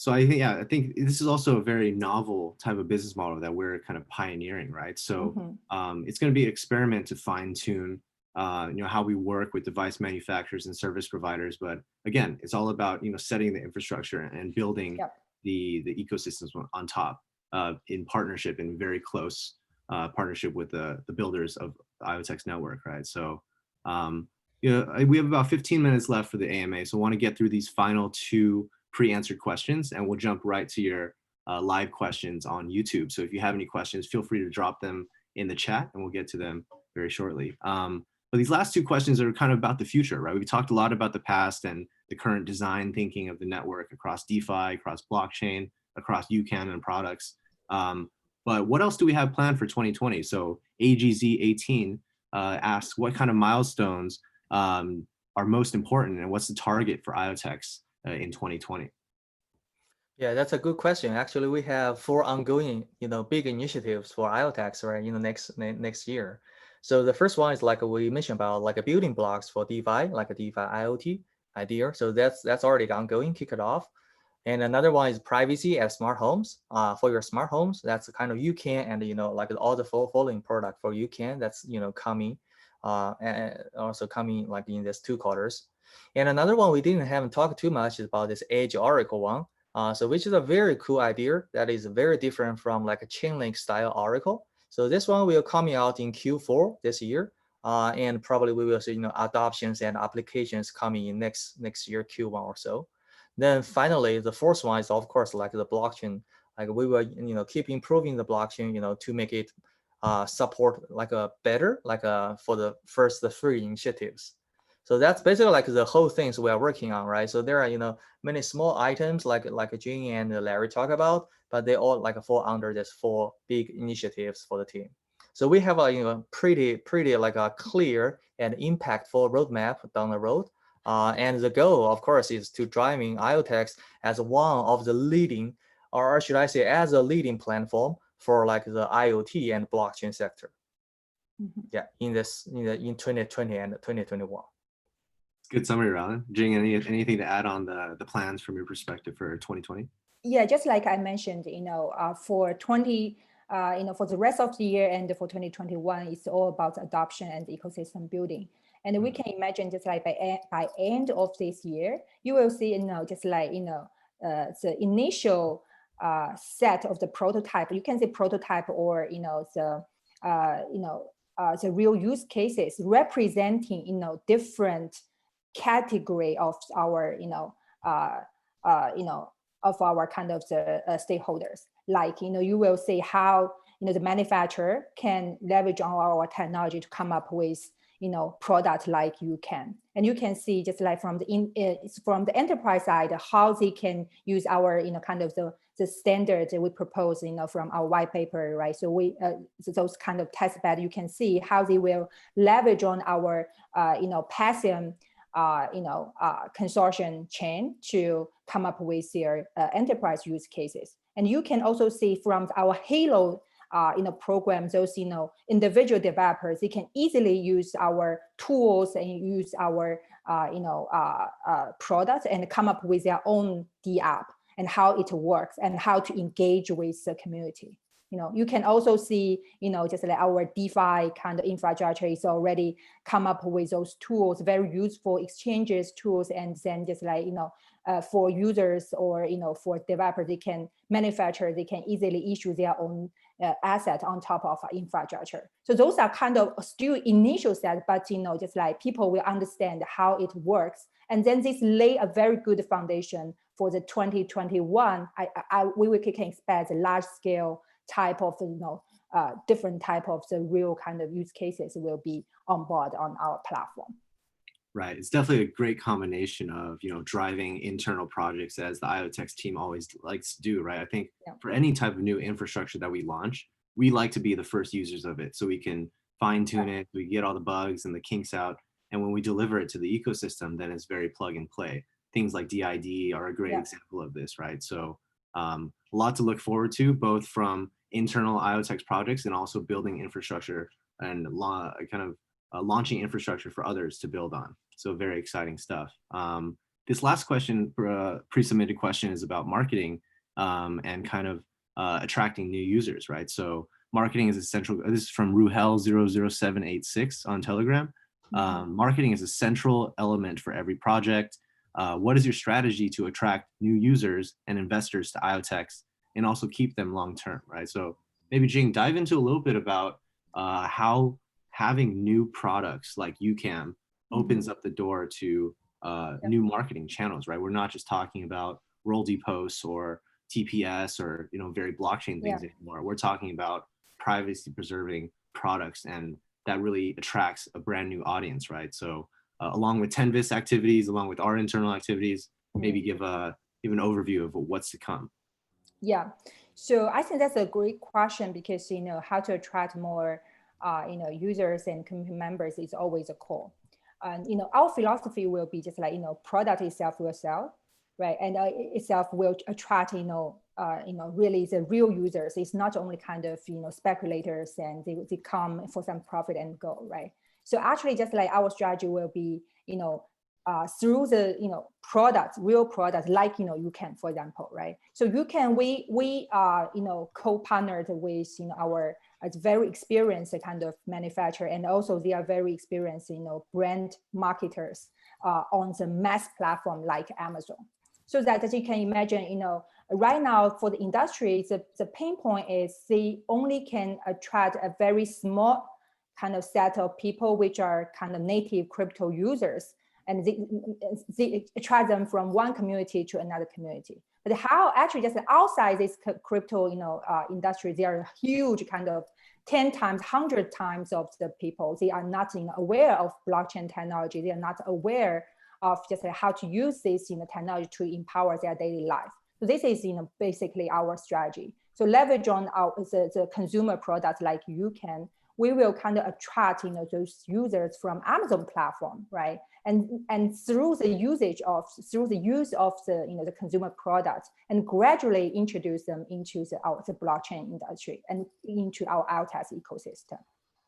So I think this is also a very novel type of business model that we're kind of pioneering, right? So it's going to be an experiment to fine tune how we work with device manufacturers and service providers. But again, it's all about, setting the infrastructure and building the ecosystems on top in partnership, in very close partnership with the builders of the IoTeX network, right? So, we have about 15 minutes left for the AMA. So I want to get through these final 2 pre-answered questions, and we'll jump right to your live questions on YouTube. So if you have any questions, feel free to drop them in the chat and we'll get to them very shortly. But these last 2 questions are kind of about the future, right? We talked a lot about the past and the current design thinking of the network across DeFi, across blockchain, across Ucam and products. But what else do we have planned for 2020? So AGZ18 asks, what kind of milestones are most important, and what's the target for IoTeX in 2020? Yeah, that's a good question. Actually, we have 4 ongoing, big initiatives for IoTeX, right, next year. So the first one is like we mentioned about like a building blocks for DeFi, like a DeFi IoT idea. So that's already ongoing, kick it off. And another one is privacy at smart homes. For your smart homes, that's kind of Ucam and like all the following product for Ucam that's coming, and also coming like in this 2 quarters. And another one we haven't talked too much is about this Edge Oracle one. So which is a very cool idea that is very different from like a Chainlink style Oracle. So this one will coming out in Q4 this year, and probably we will see adoptions and applications coming in next year Q1 or so. Then finally, the 4th one is of course like the blockchain. Like we will keep improving the blockchain to make it support like a better for the first 3 initiatives. So that's basically like the whole things we are working on, right? So there are many small items like Jing and Larry talk about, but they all like fall under this 4 big initiatives for the team. So we have a pretty like a clear and impactful roadmap down the road. And the goal, of course, is to driving IoTeX as one of the leading, or should I say, as a leading platform for like the IoT and blockchain sector. Yeah, in 2020 and 2021. Good summary, Raullen. Jing, anything to add on the plans from your perspective for 2020? Yeah, just like I mentioned, for for the rest of the year and for 2021, it's all about adoption and ecosystem building. And we can imagine just like by end of this year, you will see, just like, the initial set of the prototype. You can say prototype or, the real use cases representing, different category of our, of our kind of the stakeholders. Like, you will see how, the manufacturer can leverage on our technology to come up with, product like Ucam. And you can see just like from the enterprise side, how they can use our, kind of the standards that we propose, from our white paper, right? So so those kind of test bed, you can see how they will leverage on our, passive consortium chain to come up with their enterprise use cases. And you can also see from our Halo program, those individual developers, they can easily use our tools and use our products and come up with their own D app and how it works and how to engage with the community. You can also see, just like our DeFi kind of infrastructure is already come up with those tools, very useful exchanges tools, and then just like, for users or, for developers, they can manufacture, they can easily issue their own asset on top of our infrastructure. So those are kind of still initial steps, but, just like people will understand how it works. And then this lay a very good foundation for the 2021. We can expect a large scale type of, different type of the real kind of use cases will be on board on our platform. Right, it's definitely a great combination of, driving internal projects as the IoTeX team always likes to do, right? I think for any type of new infrastructure that we launch, we like to be the first users of it so we can fine tune it, we get all the bugs and the kinks out. And when we deliver it to the ecosystem, then it's very plug and play. Things like DID are a great example of this, right? So a lot to look forward to, both from internal IoTeX projects and also building infrastructure and launching infrastructure for others to build on. So very exciting stuff. This last question, pre-submitted question, is about marketing and kind of attracting new users, right? So marketing is essential. This is from Ruhel00786 on Telegram. Marketing is a central element for every project. What is your strategy to attract new users and investors to IoTeX and also keep them long-term, right? So maybe Jing, dive into a little bit about how having new products like Ucam opens up the door to new marketing channels, right? We're not just talking about royalty posts or TPS or very blockchain things anymore. We're talking about privacy preserving products, and that really attracts a brand new audience, right? So along with Tenvis activities, along with our internal activities, maybe give an overview of what's to come. Yeah, so I think that's a great question because how to attract more users and community members is always a call. And our philosophy will be just like product itself will sell, right? And itself will attract really the real users. It's not only kind of speculators and they come for some profit and go, right? So actually, just like our strategy will be through the products, real products like Ucam, for example, right? So Ucam, we are co-partnered with our very experienced kind of manufacturer, and also they are very experienced brand marketers on the mass platform like Amazon. So that as you can imagine, right now for the industry, the pain point is they only can attract a very small kind of set of people which are kind of native crypto users, and they attract them from one community to another community. But how actually just outside this crypto industry, they are huge kind of 10 times, 100 times of the people. They are not aware of blockchain technology. They are not aware of just how to use this technology to empower their daily life. So this is basically our strategy. So leverage on the consumer products like Ucam, we will kind of attract those users from Amazon platform, right? And through the use of the consumer products, and gradually introduce them into the blockchain industry and into our IoTeX ecosystem,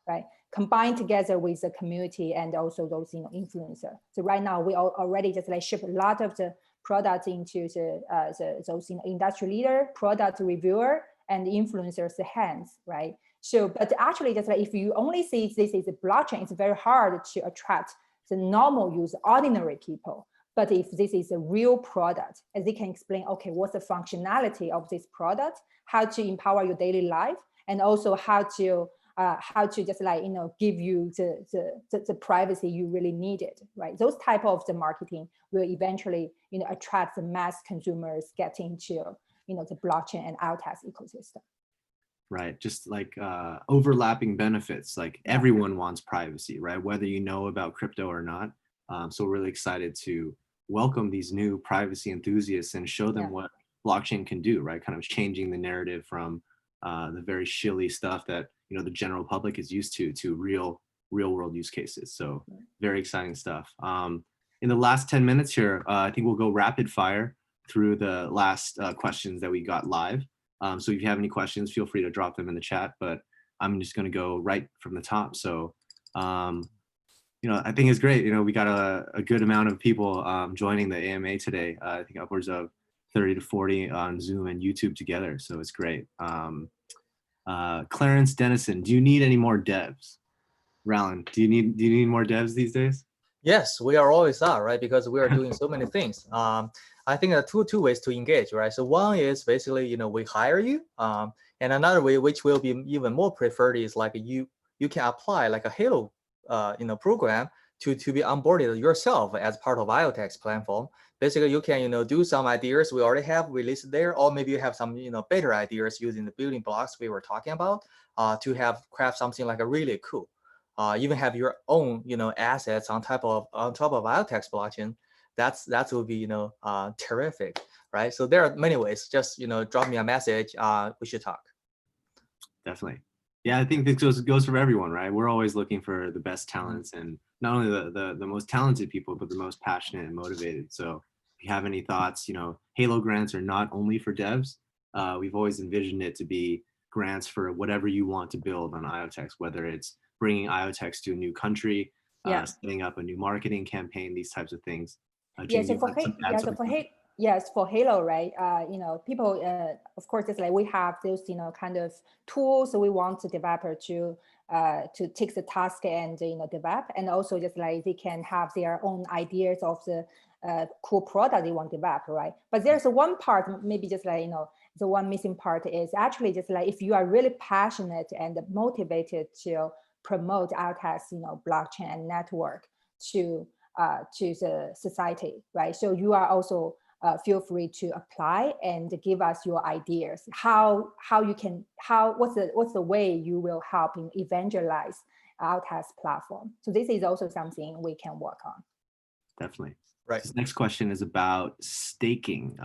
right? Combined together with the community and also those influencers. So right now we already just like ship a lot of the products into those industry leader, product reviewer, and influencers' hands, right? So, but actually, just like if you only see this is a blockchain, it's very hard to attract the normal user, ordinary people. But if this is a real product, as they can explain, okay, what's the functionality of this product, how to empower your daily life, and also how to just like give you the privacy you really needed, right? Those type of the marketing will eventually attract the mass consumers getting to the blockchain and IoTeX ecosystem. Right, just like overlapping benefits, like everyone wants privacy, right? Whether you know about crypto or not. So we're really excited to welcome these new privacy enthusiasts and show them what blockchain can do, right? Kind of changing the narrative from the very shilly stuff that the general public is used to real world use cases. So very exciting stuff. In the last 10 minutes here, I think we'll go rapid fire through the last questions that we got live. So if you have any questions, feel free to drop them in the chat, but I'm just going to go right from the top. So, I think it's great. We got a good amount of people joining the AMA today. I think upwards of 30 to 40 on Zoom and YouTube together. So it's great. Clarence Dennison, do you need any more devs? Raullen, do you need more devs these days? Yes, we are always right? Because we are doing so many things. I think there are two ways to engage, right? So one is basically, we hire you. And another way, which will be even more preferred, is like you can apply like a Halo, program to be onboarded yourself as part of IoTeX platform. Basically, you can, do some ideas we already have released there, or maybe you have some, better ideas using the building blocks we were talking about to craft something like a really cool. Even have your own, assets on top of IoTeX blockchain. That will be, terrific, right? So there are many ways. Just, drop me a message. We should talk. Definitely. Yeah, I think this goes for everyone, right? We're always looking for the best talents, and not only the most talented people, but the most passionate and motivated. So if you have any thoughts, Halo grants are not only for devs. We've always envisioned it to be grants for whatever you want to build on IoTeX, whether it's bringing IoTeX to a new country, setting up a new marketing campaign, these types of things. Jing, for Halo, right? People, of course, it's like we have those, kind of tools. So we want the developer to to take the task and develop, and also just like they can have their own ideas of the cool product they want to develop, right? But there's one part, maybe just like the one missing part is actually just like if you are really passionate and motivated to promote IoTeX, blockchain and network to the society, right? So you are also feel free to apply and give us your ideas. What's the way you will help in evangelize IoTeX platform? So this is also something we can work on. Definitely. Right. This next question is about staking.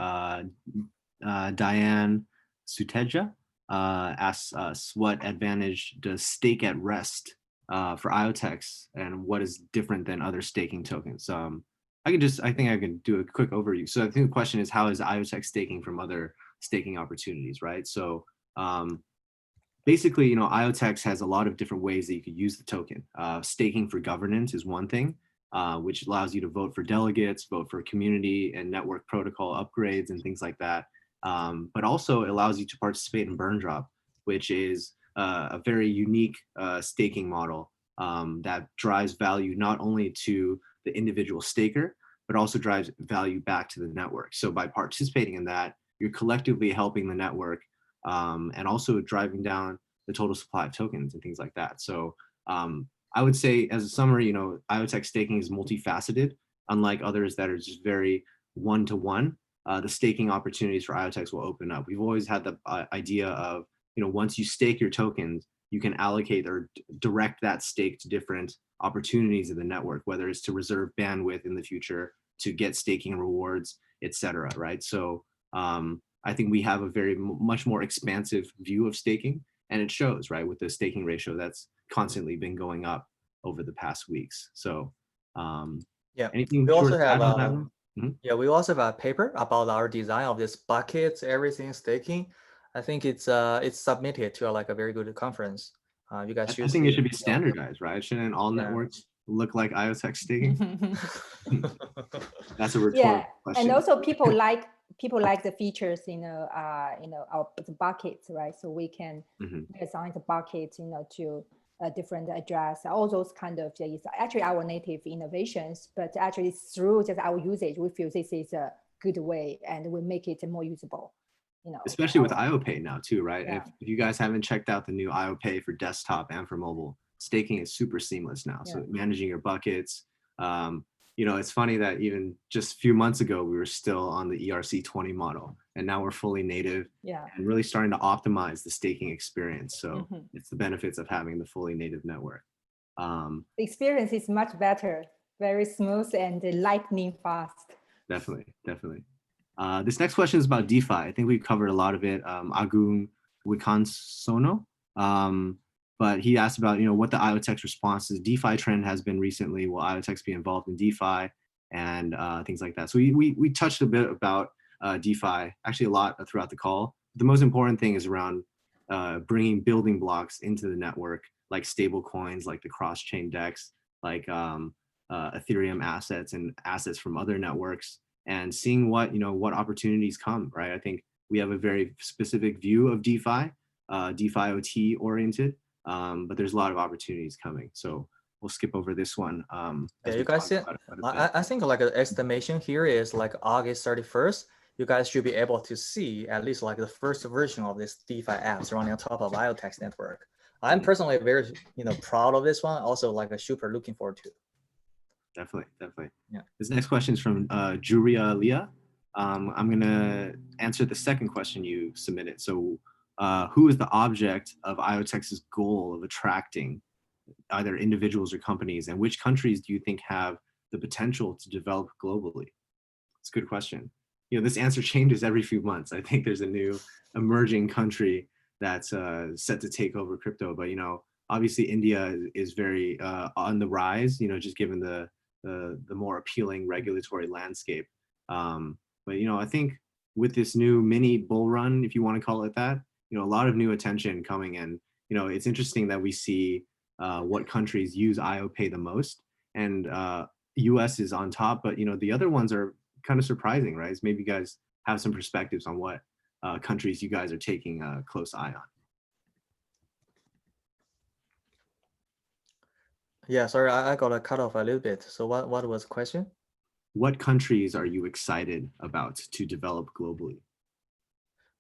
Diane Suteja asks us, what advantage does stake at rest for IoTeX, and what is different than other staking tokens? I think I can do a quick overview. So I think the question is, how is IoTeX staking from other staking opportunities, right? So basically, IoTeX has a lot of different ways that you could use the token. Staking for governance is one thing, which allows you to vote for delegates, vote for community and network protocol upgrades and things like that. But also it allows you to participate in burn drop, which is a very unique staking model that drives value not only to the individual staker, but also drives value back to the network. So by participating in that, you're collectively helping the network and also driving down the total supply of tokens and things like that. So I would say as a summary, IoTeX staking is multifaceted, unlike others that are just very one-to-one. The staking opportunities for IoTeX will open up. We've always had the idea of, once you stake your tokens, you can allocate or direct that stake to different opportunities in the network, whether it's to reserve bandwidth in the future, to get staking rewards, etc. Right? So I think we have a much more expansive view of staking, and it shows, right, with the staking ratio that's constantly been going up over the past weeks. So yeah, anything we also have Mm-hmm. we also have a paper about our design of this buckets, everything staking. I think it's submitted to a very good conference. You guys should. I think it should be standardized, right? Shouldn't all networks look like IoTeX staking? That's a rhetorical question. And also people like the features, the buckets, right? So we can design the buckets, to a different address, all those kind of things. Actually our native innovations, but actually through just our usage, we feel this is a good way and we make it more usable. Especially with IoPay now too, right? Yeah. If you guys haven't checked out the new IoPay for desktop and for mobile, staking is super seamless now. So managing your buckets, it's funny that even just a few months ago, we were still on the ERC20 model, and now we're fully native and really starting to optimize the staking experience. So it's the benefits of having the fully native network. The experience is much better, very smooth and lightning fast. Definitely. This next question is about DeFi. I think we've covered a lot of it. Agung Wikansono, but he asked about what the IoTeX response to the DeFi trend has been recently. Will IoTeX be involved in DeFi and things like that? So we touched a bit about DeFi, actually a lot throughout the call. The most important thing is around bringing building blocks into the network, like stable coins, like the cross-chain DEX, like Ethereum assets and assets from other networks, and seeing what opportunities come, right? I think we have a very specific view of DeFi, DeFi OT oriented, but there's a lot of opportunities coming. So we'll skip over this one. You guys see, I think an estimation here is August 31st. You guys should be able to see at least the first version of this DeFi apps running on top of IoTeX network. I'm personally very proud of this one. Also super looking forward to it. Definitely. Yeah. This next question is from Juria Leah. I'm gonna answer the second question you submitted. So who is the object of IoTex's goal of attracting either individuals or companies, and which countries do you think have the potential to develop globally? It's a good question. This answer changes every few months. I think there's a new emerging country that's set to take over crypto, but obviously India is very on the rise, just given the more appealing regulatory landscape. But I think with this new mini bull run, if you want to call it that, a lot of new attention coming in. It's interesting that we see what countries use IoPay the most, and US is on top, but the other ones are kind of surprising, right? So maybe you guys have some perspectives on what countries you guys are taking a close eye on. Yeah, sorry, I got cut off a little bit. So what was the question? What countries are you excited about to develop globally?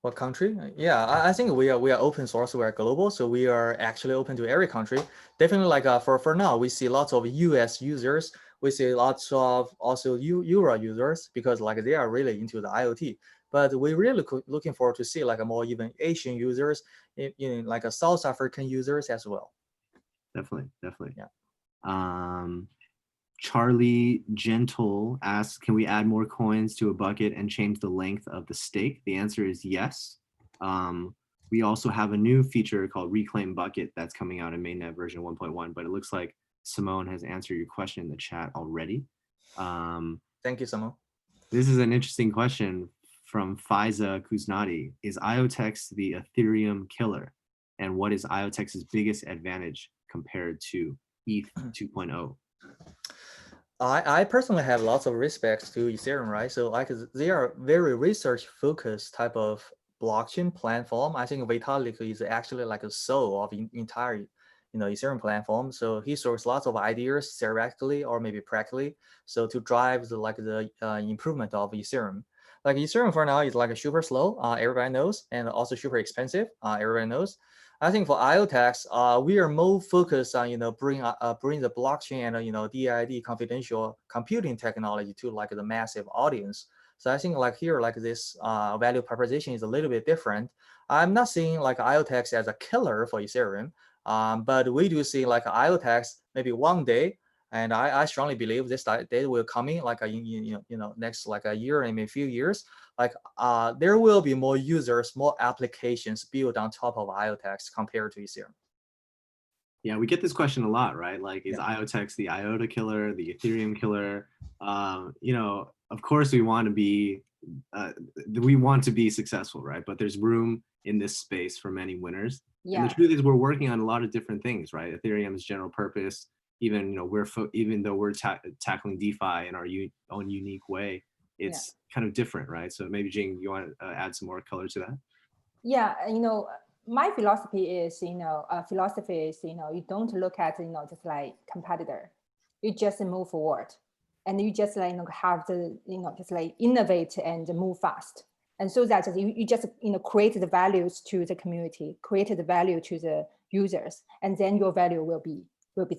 What country? Yeah, I think we are open source. We are global, so we are actually open to every country. Definitely, like for now, we see lots of US users. We see lots of also Euro users because like they are really into the IoT. But we really looking forward to see like a more even Asian users, in like a South African users as well. Definitely. Yeah. Charlie Gentle asks, can we add more coins to a bucket and change the length of the stake? The answer is yes. We also have a new feature called Reclaim Bucket that's coming out in mainnet version 1.1, but it looks like Simone has answered your question in the chat already. Thank you, Simone. This is an interesting question from Faiza Kuznati. Is IoTeX the Ethereum killer? And what is IoTex's biggest advantage compared to ETH 2.0? I personally have lots of respects to Ethereum, right? So like they are very research focused type of blockchain platform. I think Vitalik is actually like a soul of entire, Ethereum platform. So he sources lots of ideas theoretically or maybe practically. So to drive the improvement of Ethereum. Like Ethereum for now is like a super slow, everybody knows, and also super expensive, everybody knows. I think for IoTeX, we are more focused on bring the blockchain and DID confidential computing technology to like the massive audience. So I think like here like this value proposition is a little bit different. I'm not seeing like IoTeX as a killer for Ethereum, but we do see like IoTeX maybe one day, and I strongly believe this day will come in like next like a year and maybe a few years. Like there will be more users, more applications built on top of IoTeX compared to Ethereum. Yeah, we get this question a lot, right? Like, is IoTeX the IOTA killer, the Ethereum killer? Of course we want to be successful, right? But there's room in this space for many winners. Yeah. And the truth is, we're working on a lot of different things, right? Ethereum is general purpose. Even even though we're tackling DeFi in our own unique way, it's kind of different, right? So maybe Jing, you want to add some more color to that? Yeah, my philosophy is, you don't look at, just like competitor. You just move forward, and you just like have the, just like innovate and move fast. And so that you just create the values to the community, create the value to the users, and then your value will be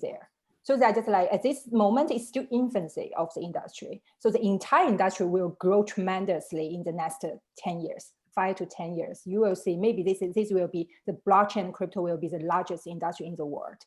there. So that just like at this moment, it's still infancy of the industry. So the entire industry will grow tremendously in the next 10 years. 5 to 10 years, you will see maybe this will be the blockchain crypto will be the largest industry in the world.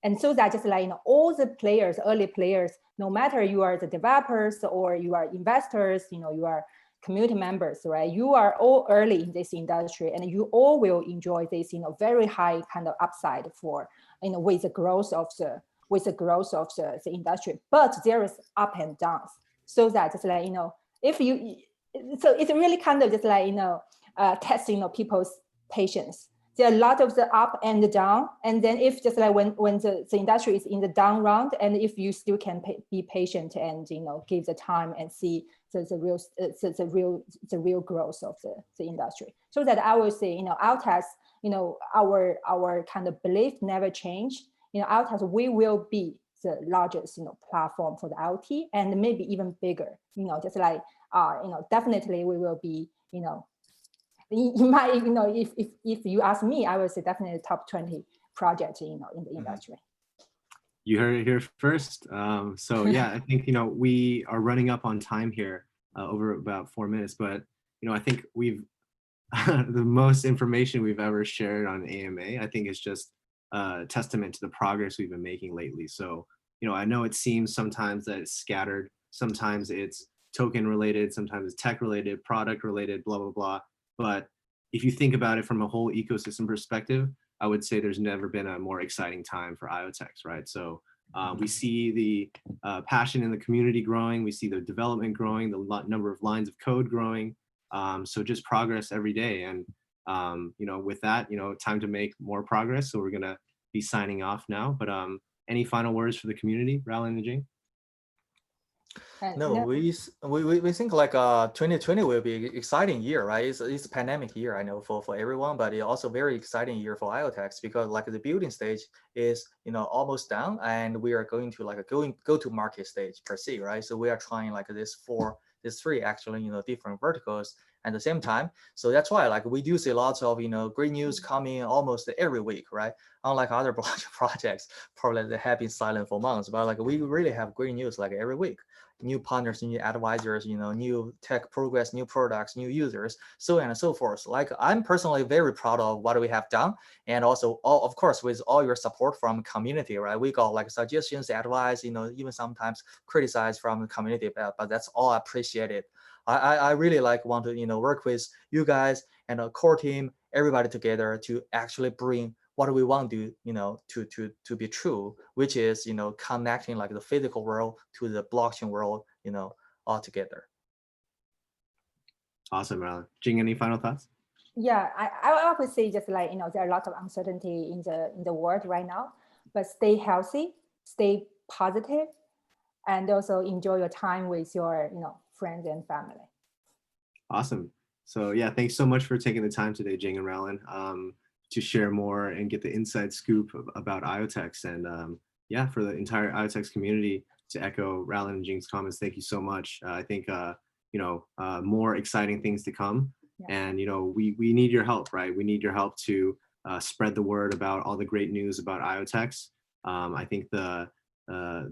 And so that just like all the players, early players, no matter you are the developers or you are investors, you are community members, right? You are all early in this industry, and you all will enjoy this, very high kind of upside for, with the growth of the industry. But there is up and downs. So that just like if you, so it's really kind of just like testing people's patience. There are a lot of the up and the down, and then if just like when the industry is in the down round, and if you still can be patient and give the time and see the real growth of the industry. So that I will say IoTeX, our kind of belief never changed. IoTeX, we will be the largest platform for the IoT, and maybe even bigger. Just like definitely we will be you might, if you ask me, I would say definitely top 20 project, in the industry. You heard it here first. So yeah, I think, we are running up on time here, over about 4 minutes, but, I think we've, the most information we've ever shared on AMA, I think is just a testament to the progress we've been making lately. So, I know it seems sometimes that it's scattered, sometimes it's token related, sometimes it's tech related, product related, blah, blah, blah. But if you think about it from a whole ecosystem perspective, I would say there's never been a more exciting time for IoTeX, right? So we see the passion in the community growing, we see the development growing, the number of lines of code growing. So just progress every day. And, with that, time to make more progress. So we're gonna be signing off now, but any final words for the community, Raullen and Jing? No, we think like 2020 will be an exciting year, right? It's a pandemic year, I know for everyone, but it's also very exciting year for IoTeX because like the building stage is almost done, and we are going to like go to market stage per se, right? So we are trying like these three actually different verticals at the same time. So that's why like we do see lots of great news coming almost every week, right? Unlike other projects, probably they have been silent for months, but like we really have great news like every week. New partners, new advisors, new tech progress, new products, new users, so on and so forth. Like I'm personally very proud of what we have done, and also of course with all your support from community, right? We got like suggestions, advice, even sometimes criticize from the community, but that's all appreciated. I really want to work with you guys and a core team, everybody together to actually bring what we want to to be true, which is connecting like the physical world to the blockchain world all together. Awesome, Raullen. Jing, any final thoughts? Yeah, I would say just like there are a lot of uncertainty in the world right now, but stay healthy, stay positive, and also enjoy your time with your friends and family. Awesome. So yeah, thanks so much for taking the time today, Jing and Raullen, to share more and get the inside scoop about IoTeX. And yeah, for the entire IoTeX community, to echo Raullen and Jing's comments, thank you so much. I think more exciting things to come. Yeah. And we need your help, right? We need your help to spread the word about all the great news about IoTeX. I think the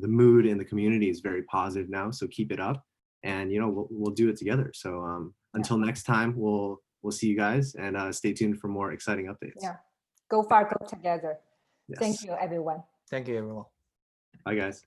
mood in the community is very positive now, so keep it up, and we'll do it together. So until next time, we'll see you guys, and stay tuned for more exciting updates. Yeah, go far, go together. Yes. Thank you, everyone. Thank you, everyone. Bye, guys.